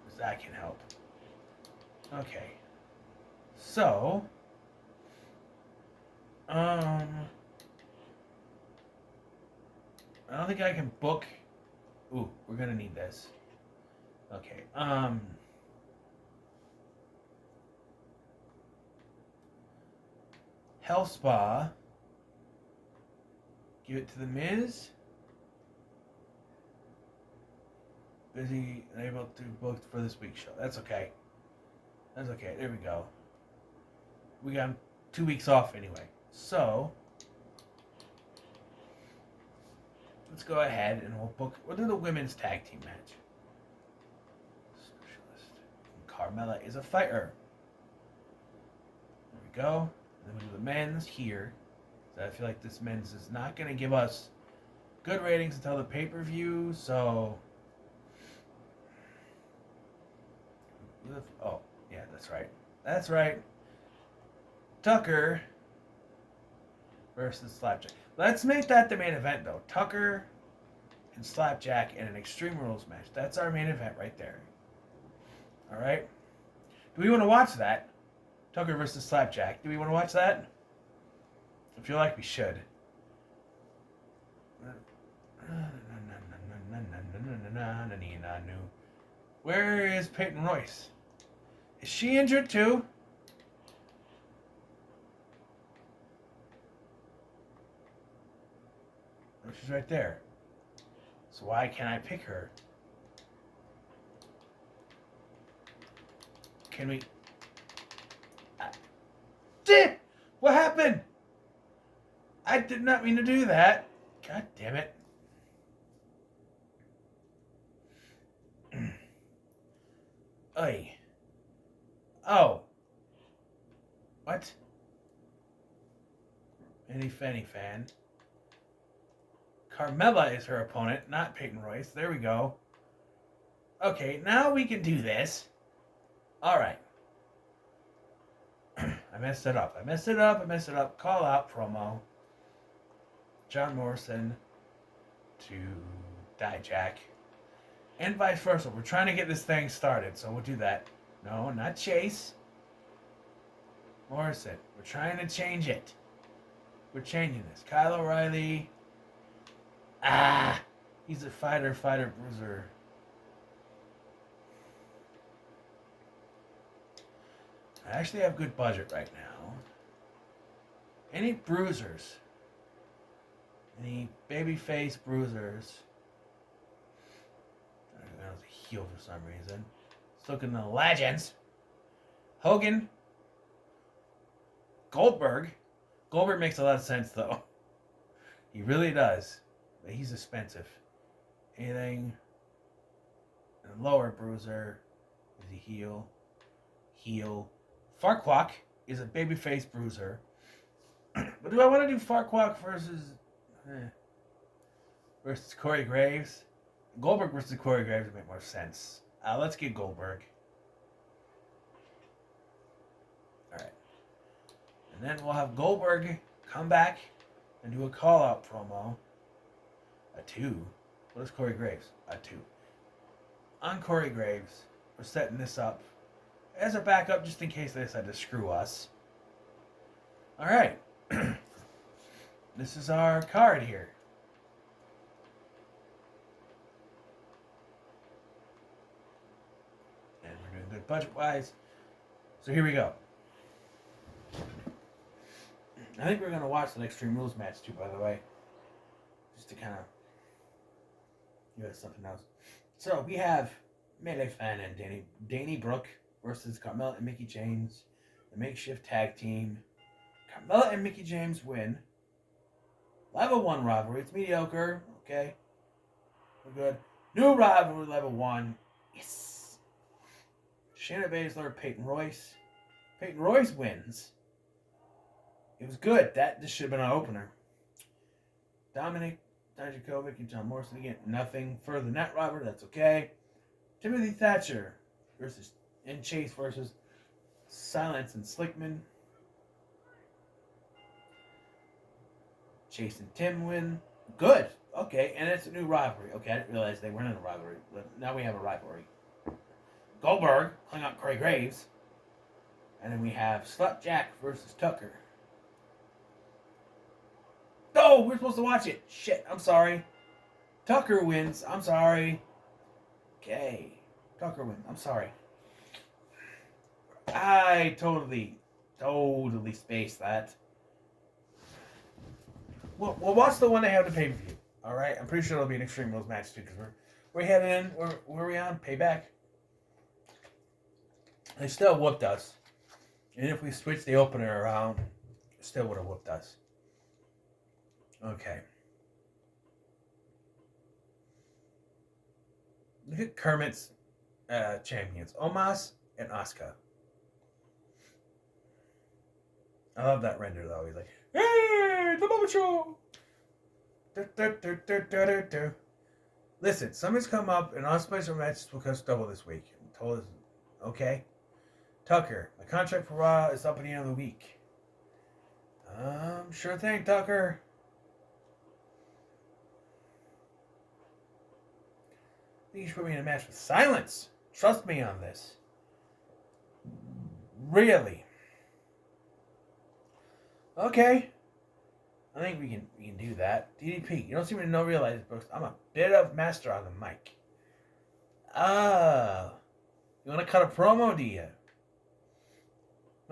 Because that can help. Okay. So. I don't think I can book. Ooh, we're gonna need this. Okay. Hell Spa. Give it to the Miz. Busy and able to book for this week's show. That's okay. There we go. We got 2 weeks off anyway. So let's go ahead and we'll do the women's tag team match. Socialist. Carmella is a fighter. There we go. And then we do the men's here. So I feel like this men's is not going to give us good ratings until the pay-per-view, so... Oh, yeah, that's right. That's right. Tucker versus Slapjack. Let's make that the main event, though. Tucker and Slapjack in an Extreme Rules match. That's our main event right there. All right? Do we want to watch that? Tucker versus Slapjack. Do we want to watch that? I feel like we should. Where is Peyton Royce? Is she injured too? Oh, she's right there. So why can't I pick her? Can we... Shit! What happened? I did not mean to do that. God damn it. Oy. Oh. What? Any Fanny fan. Carmella is her opponent, not Peyton Royce. There we go. Okay, now we can do this. Alright. I messed it up. I messed it up. Call out promo. John Morrison to Dijak. And vice versa. We're trying to get this thing started, so we'll do that. No, not Chase. Morrison. We're trying to change it. We're changing this. Kyle O'Reilly. He's a fighter, bruiser. I actually have good budget right now. Any bruisers? Any babyface bruisers? I was a heel for some reason. Let's look at the legends. Hogan. Goldberg. Goldberg makes a lot of sense, though. He really does. But he's expensive. Anything? A lower bruiser. Is he heel? Heel. Farquaad is a babyface bruiser. But do I want to do Farquaad versus Corey Graves? Goldberg versus Corey Graves would make more sense. Let's get Goldberg. Alright. And then we'll have Goldberg come back and do a call-out promo. A 2. What is Corey Graves? A 2. On Corey Graves, we're setting this up as a backup just in case they decide to screw us. Alright. This is our card here. And we're doing good budget-wise. So here we go. I think we're going to watch the Extreme Rules match too, by the way. Just to kind of give us something else. So we have Melee Fan and Danny Brooke versus Carmella and Mickie James. The makeshift tag team. Carmella and Mickie James win. Level 1 rivalry. It's mediocre. Okay. We're good. New rivalry, level 1. Yes. Shayna Baszler, Peyton Royce. Peyton Royce wins. It was good. This should have been an opener. Dominic Dijakovic and John Morrison again. Nothing further than that rivalry. That's okay. Timothy Thatcher and Chase versus Silence and Slickman. Chase and Tim win. Good. Okay, and it's a new rivalry. Okay, I didn't realize they weren't in a rivalry. But now we have a rivalry. Goldberg calling out Corey Graves. And then we have Slapjack versus Tucker. No, we're supposed to watch it. Shit, I'm sorry. Tucker wins. I'm sorry. Okay. Tucker wins. I'm sorry. I totally spaced that. We'll watch the one they have to pay-per-view. Alright? I'm pretty sure it'll be an Extreme Rules match too, because we're heading in. Where are we on? Payback? They still whooped us. And if we switch the opener around, still would have whooped us. Okay. Look at Kermit's champions, Omos and Asuka. I love that render though. He's like, "Hey, the Moment Show." Listen, somebody's come up and Asuka plays for matches because double this week. I'm told us, okay. Tucker, my contract for Raw is up at the end of the week. Sure thing, Tucker. I think you should put me in a match with Silence. Trust me on this. Really. Okay. I think we can do that. DDP, you don't seem to realize, Brooks. I'm a bit of master on the mic. Ah. You want to cut a promo, do you?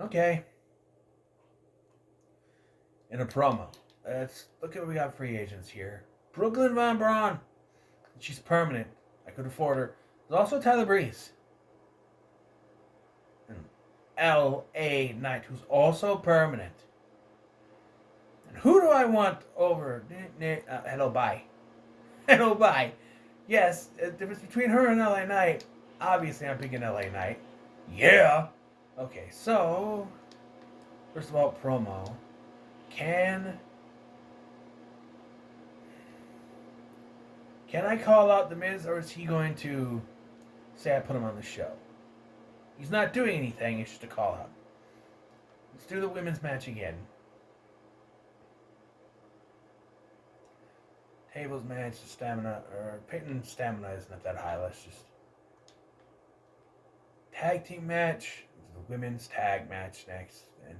Okay. In a promo. Let's look at what we got free agents here. Brooklyn Von Braun. She's permanent. I could afford her. There's also Tyler Breeze. And L.A. Knight, who's also permanent. And who do I want over? Hello, bye. Hello, bye. Yes, the difference between her and L.A. Knight. Obviously, I'm picking L.A. Knight. Yeah. Okay, so first of all, promo. Can I call out The Miz, or is he going to say I put him on the show? He's not doing anything, it's just a call out. Let's do the women's match again. Tables match, stamina, or Peyton's stamina isn't that high. Let's just tag team match. The women's tag match next, and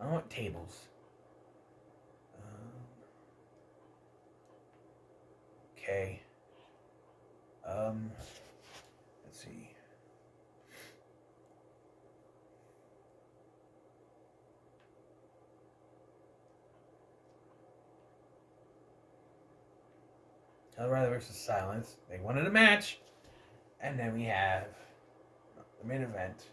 I want tables. Okay. Let's see. Colorado versus Silence. They wanted a match. And then we have the main event.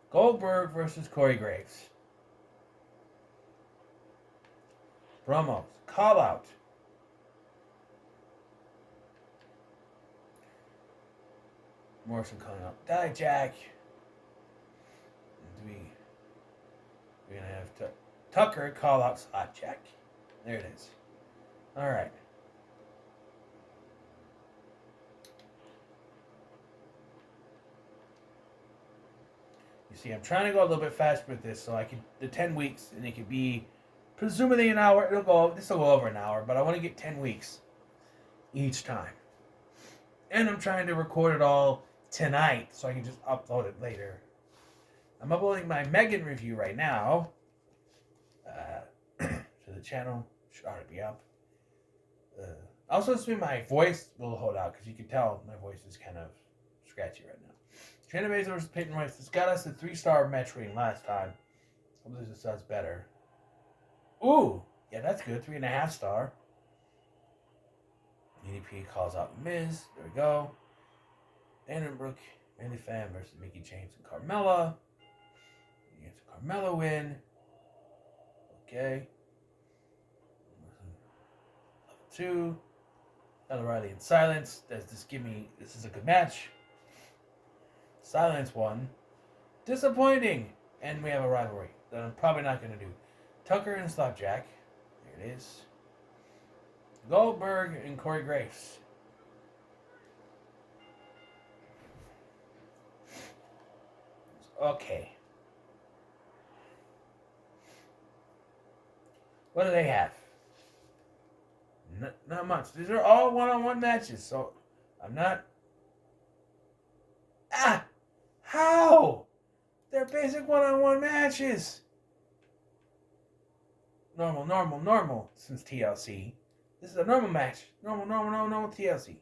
Goldberg versus Corey Graves. Promos. Call out. Morrison calling out. Die, Jack. We're going to have Tucker call out Slot Jack. There it is. All right. You see, I'm trying to go a little bit faster with this so I could, the 10 weeks, and it could be presumably an hour. This will go over an hour, but I want to get 10 weeks each time. And I'm trying to record it all tonight so I can just upload it later. I'm uploading my Megan review right now to the channel. Should already be up. Also, my voice will hold out because you can tell my voice is kind of scratchy right now. Shayna Baszler versus Peyton Royce. This got us a 3-star match rating last time. Hopefully this does better. Ooh, yeah, that's good. 3.5 star. EDP calls out Miz. There we go. Dannenbrooke, Mandy Fan versus Mickey James and Carmella. You get a Carmella win. Okay. Level 2. Ella Riley and Silence. This is a good match. Silence won. Disappointing. And we have a rivalry that I'm probably not going to do. Tucker and Slapjack. There it is. Goldberg and Corey Graves. Okay. What do they have? Not much. These are all one-on-one matches, so I'm not... How? They're basic one-on-one matches. Normal, since TLC. This is a normal match. Normal TLC.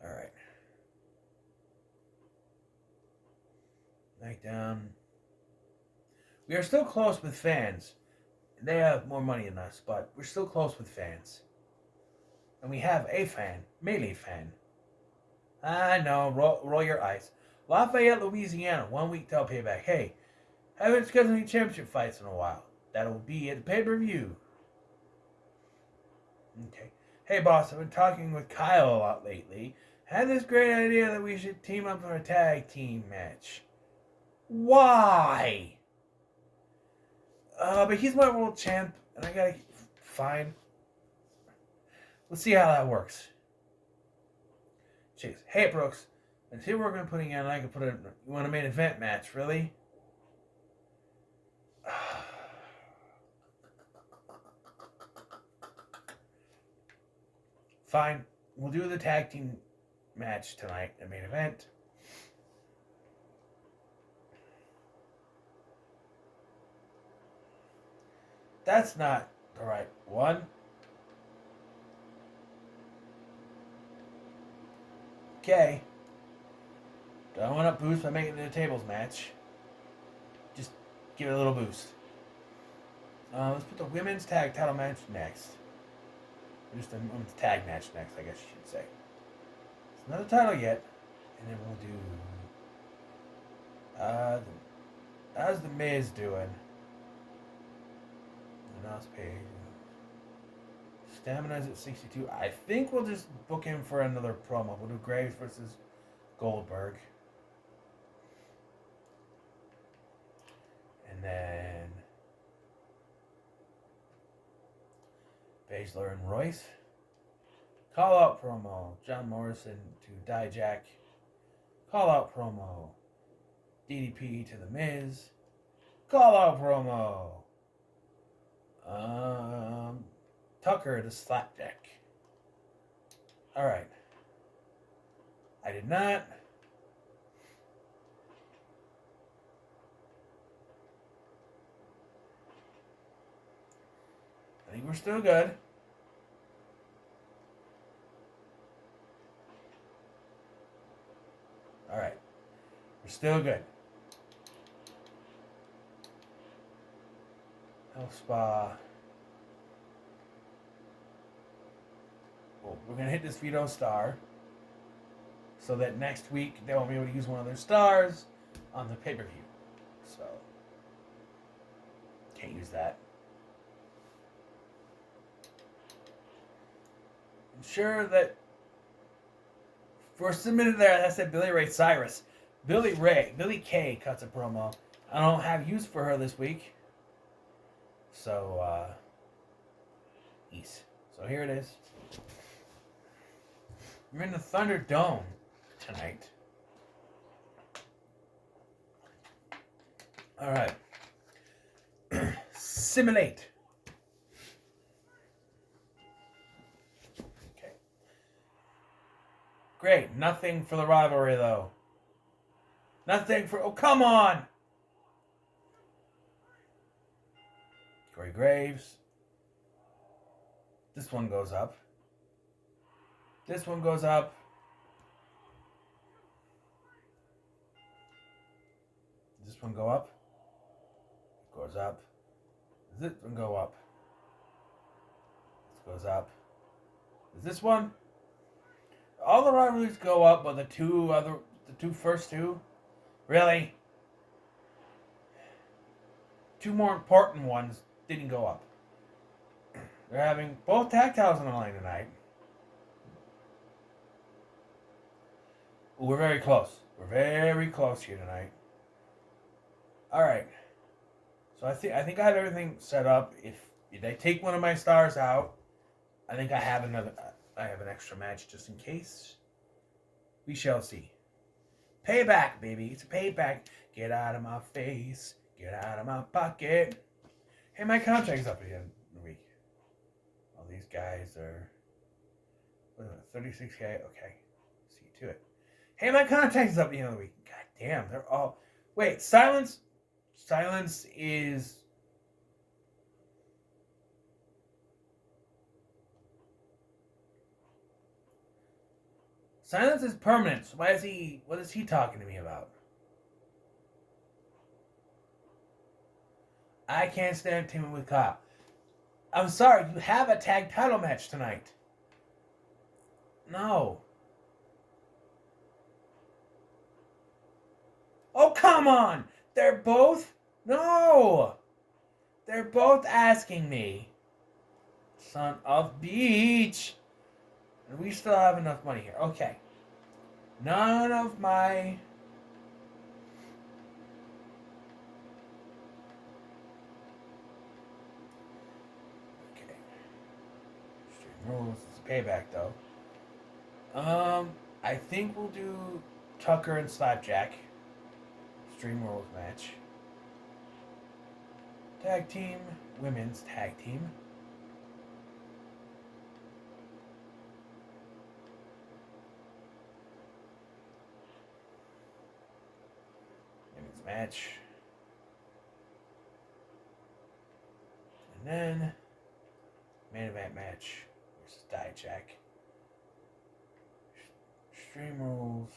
Alright. Nightdown. We are still close with fans. They have more money than us, but we're still close with fans. And we have a fan, Melee fan. I know, roll your eyes. Lafayette, Louisiana, 1 week till payback. Hey, haven't scheduled any championship fights in a while. That'll be at the pay-per-view. Okay. Hey, boss, I've been talking with Kyle a lot lately. Had this great idea that we should team up for a tag team match. Why? But he's my world champ, and I gotta... Fine. Let's see how that works. Chase. Hey, Brooks. And see what we're going to put in, and I can put it... You want a main event match, really? Fine. We'll do the tag team match tonight, the main event. That's not the right one. Okay. Don't want to boost by making it a tables match. Just give it a little boost. Let's put the women's tag title match next. Just a tag match next, I guess you should say. It's not a title yet. And then we'll do... how's the Miz doing? Mouse page. Stamina's at 62. I think we'll just book him for another promo. We'll do Graves versus Goldberg. And then Baszler and Royce. Call out promo. John Morrison to Dijak. Call out promo. DDP to The Miz. Call out promo. Tucker to Slapjack. Alright. I did not. I think we're still good. Alright. We're still good. Health Spa. Well, we're going to hit this Veto star so that next week they won't be able to use one of their stars on the pay-per-view. So, can't use that. I'm sure that for a minute there, that said Billy Ray Cyrus. Billy Kay cuts a promo. I don't have use for her this week. So, East. So here it is. We're in the Thunderdome tonight. Alright. Simulate. Okay. Great. Nothing for the rivalry, though. Nothing for... Oh, come on! Corey Graves. This one goes up. This one goes up. Does this one go up? It goes up. Does this one go up? This goes up. Does this one? All the rivalries go up, but the two first two? Really? Two more important ones didn't go up. They're having both tag titles on the line tonight. We're very close. We're very close here tonight. Alright. So I think I have everything set up. If they take one of my stars out, I think I have an extra match just in case. We shall see. Payback, baby. It's a payback. Get out of my face. Get out of my pocket. Hey, my contract's up at the end of the week. All these guys are... What is it, 36K? Okay. See to it. Hey, my contract's up at the end of the week. God damn, they're all... Wait, Silence is... Silence is permanent, so what is he talking to me about? I can't stand teaming with Kyle. I'm sorry, you have a tag title match tonight. No. come on. They're both... No. They're both asking me. Son of Beach. And we still have enough money here. Okay. None of my... Okay. Stream rules. It's a payback, though. I think we'll do Tucker and Slapjack. Stream rules match. Tag team. Women's tag team. Women's match. And then main event match versus Dijak. Stream rules.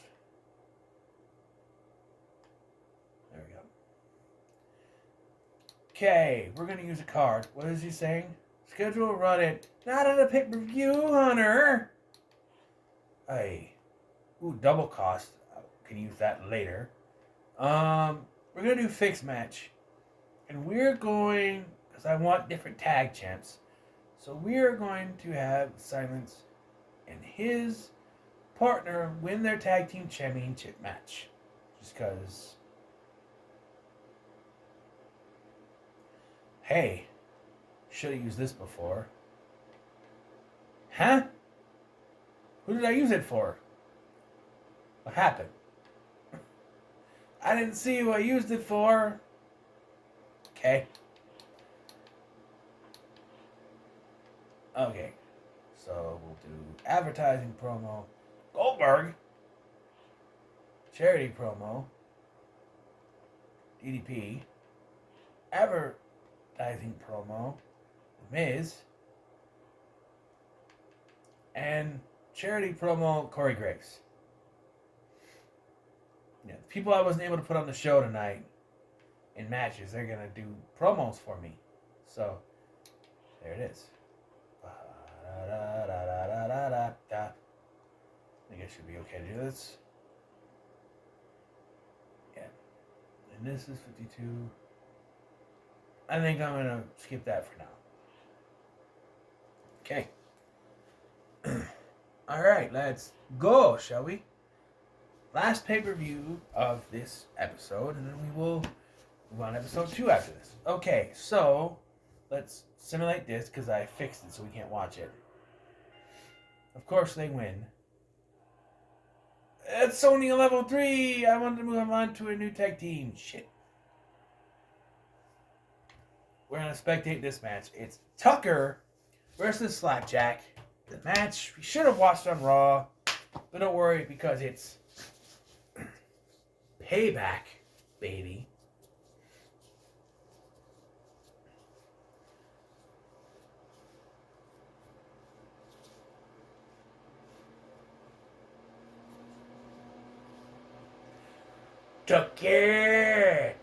There we go. Okay, we're gonna use a card. What is he saying? Schedule run it. Not at a pay-per-view, Hunter. Hey. Ooh, double cost. I can use that later. We're gonna do fixed match. And we're going, because I want different tag champs. So we're going to have Silence and his partner win their tag team championship match. Just because... Hey, should have used this before. Huh? Who did I use it for? What happened? I didn't see who I used it for. Okay. Okay. So we'll do advertising promo. Goldberg. Charity promo. DDP. Advertising promo. The Miz. And charity promo. Corey Graves. Yeah, the people I wasn't able to put on the show tonight in matches, they're going to do promos for me. So, there it is. I think I should be okay to do this. Yeah. And this is 52. I think I'm going to skip that for now. Okay. Alright, let's go, shall we? Last pay-per-view of this episode, and then we will move on to episode 2 after this. Okay, so let's simulate this because I fixed it so we can't watch it. Of course they win. It's only a level 3! I wanted to move on to a new tag team. Shit. We're going to spectate this match. It's Tucker versus Slapjack. The match, we should have watched on Raw, but don't worry because it's Payback, baby. Tucker.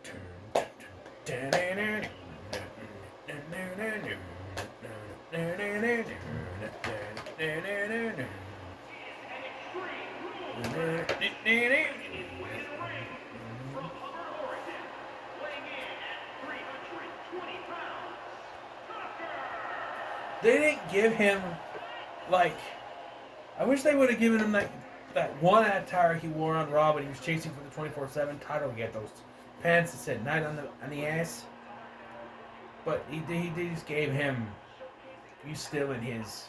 They didn't give him, like, I wish they would have given him that one attire he wore on Raw when he was chasing for the 24/7 title. He had those pants that said "Night on the ass," but he just gave him. He's still in his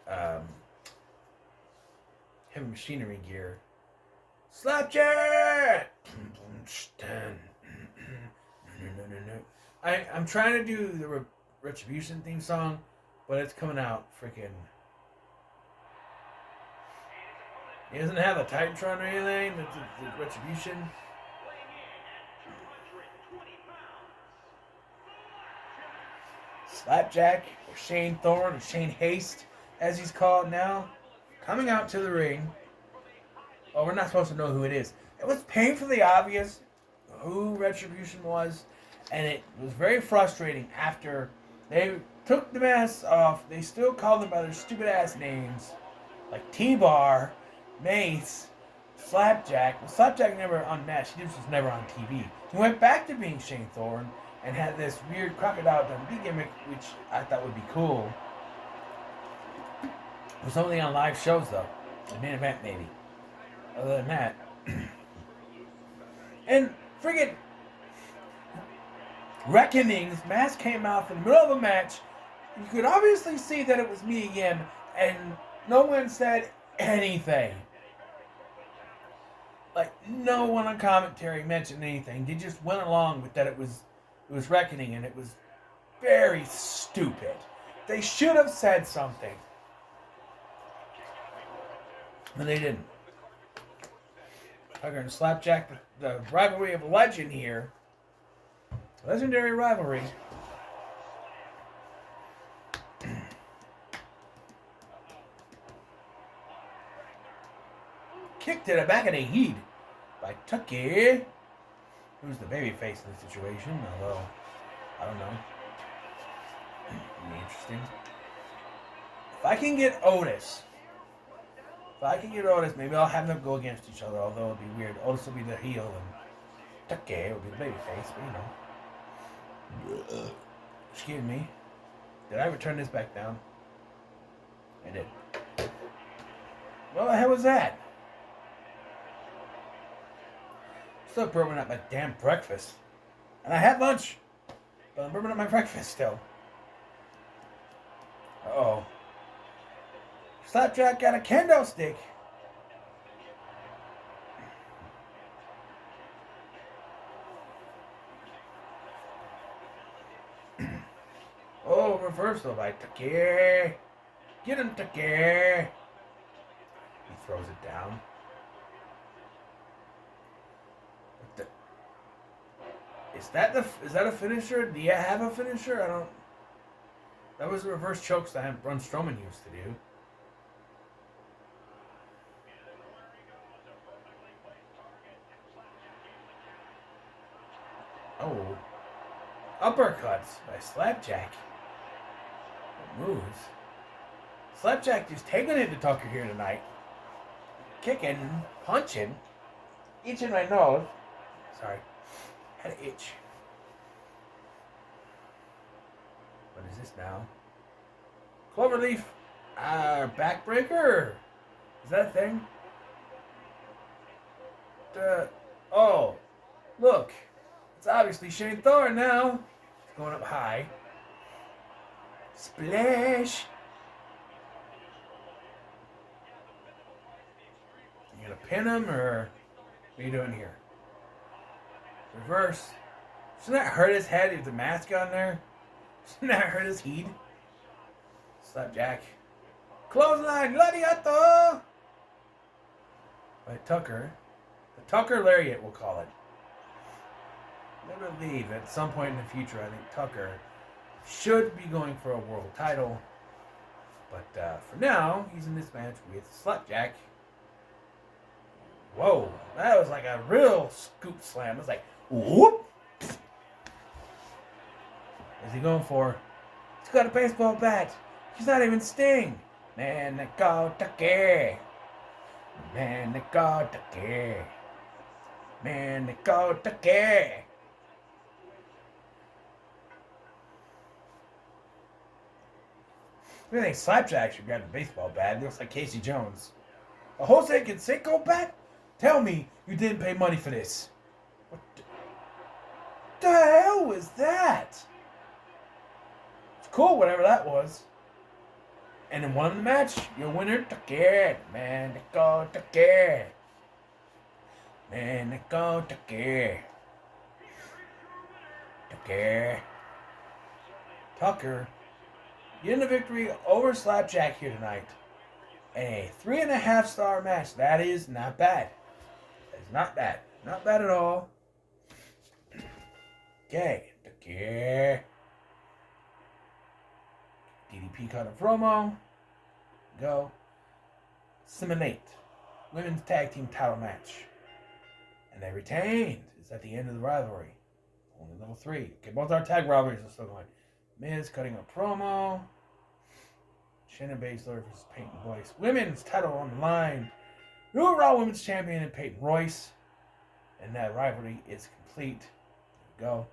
heavy machinery gear. Slapjack! I'm trying to do the Retribution theme song, but it's coming out freaking. He doesn't have a Titantron or anything. It's the Retribution. Slapjack, or Shane Thorne, or Shane Haste, as he's called now, coming out to the ring. Oh, we're not supposed to know who it is. It was painfully obvious who Retribution was, and it was very frustrating after they took the masks off. They still called them by their stupid ass names, like T-Bar, Mace, Slapjack. Well, Slapjack never unmatched. He just was never on TV. He went back to being Shane Thorne and had this weird Crocodile Dundee gimmick, which I thought would be cool. It was only on live shows, though. The main event, maybe. Other than that. And friggin' Reckoning's mask came out in the middle of a match. You could obviously see that it was me again, and no one said anything. Like, no one on commentary mentioned anything. They just went along with that it was Reckoning, and it was very stupid. They should have said something. And they didn't. Tucker and Slapjack, the rivalry of legend here. Legendary rivalry. Kick to the back of the head by Tucky, who's the babyface in the situation, although, I don't know. It'd be interesting. If I can get Otis, maybe I'll have them go against each other, although it'll be weird. Otis will be the heel and Tucky will be the babyface, but you know. Excuse me. Did I ever turn this back down? I did. What the hell was that? Still burping up my damn breakfast. And I had lunch. But I'm burping up my breakfast still. Uh-oh. Slapjack got a kendo stick. Oh, reversal by Tucky. Get him, Tucky. He throws it down. Is that a finisher? Do you have a finisher? I don't. That was a reverse chokes that Braun Strowman used to do. Oh. Uppercuts by Slapjack. It moves. Slapjack just taking it to Tucker here tonight. Kicking, punching, itching my nose. Sorry. Had an itch. What is this now? Cloverleaf. Backbreaker. Is that a thing? Oh. Look. It's obviously Shane Thorne now. It's going up high. Splash. You gonna pin him or what are you doing here? Reverse. Shouldn't that hurt his head if the mask on there? Shouldn't that hurt his head? Slapjack. Clothesline Gladiator! By Tucker. The Tucker Lariat, we'll call it. I believe at some point in the future, I think Tucker should be going for a world title. But for now, he's in this match with Slapjack. Whoa, that was like a real scoop slam. It was like, whoop! What's he going for? He's got a baseball bat. He's not even Sting. Man, they go Tucky. Man, they go Tucky. Man, they go Tucky. I think Slapjack should grab the baseball bat. It looks like Casey Jones. A Jose Canseco bat? Tell me you didn't pay money for this. What the hell was that? It's cool, whatever that was. And then won the match. Your winner, Tucky. Man, they go Tucky. Man, they go Tucky. Tucker. Tucker. Getting a victory over Slapjack here tonight. A 3.5-star match. That is not bad. That is not bad. Not bad at all. Okay. Tucker. DDP cut a promo. Go. Simulate. Women's Tag Team title match. And they retained. It's at the end of the rivalry. Only level 3. Okay, both our tag rivalries are still going. Miz cutting a promo. Shannon Baszler versus Peyton Boyce. Women's title on the line. New Raw Women's Champion and Peyton Royce. And that rivalry is complete. There we go.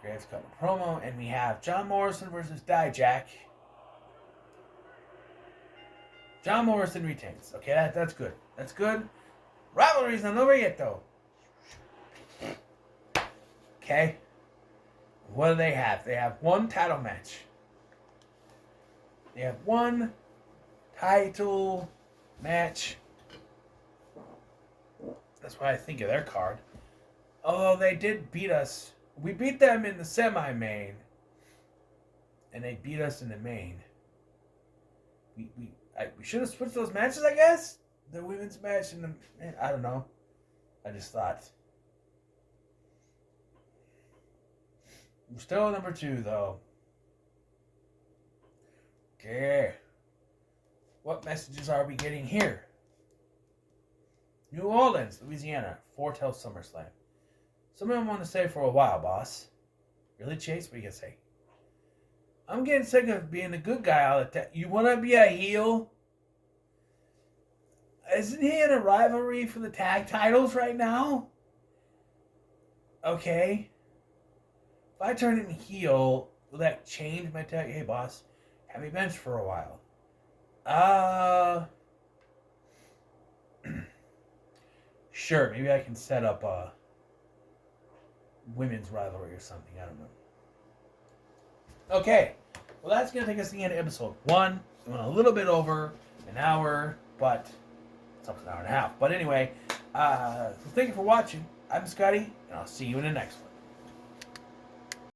Graves cut a promo, and we have John Morrison versus Dijak. John Morrison retains. Okay, that's good. That's good. Rivalry's not over yet, though. Okay. What do they have? They have one title match. They have one title match. That's why I think of their card. Although they did beat us. We beat them in the semi-main. And they beat us in the main. We should have switched those matches, I guess? The women's match and the... I don't know. I just thought. We're still number 2, though. Okay. What messages are we getting here? New Orleans, Louisiana, 4 till SummerSlam. Some of them want to say for a while, boss. Really, Chase? What are you going to say? I'm getting sick of being the good guy all the time. You want to be a heel? Isn't he in a rivalry for the tag titles right now? Okay. If I turn him heel, will that change my tag? Hey, boss, have me benched for a while. Sure, maybe I can set up a women's rivalry or something. I don't know. Okay, well, that's going to take us to the end of episode 1. We went a little bit over an hour, but it's up to an hour and a half. But anyway, so thank you for watching. I'm Scotty, and I'll see you in the next one.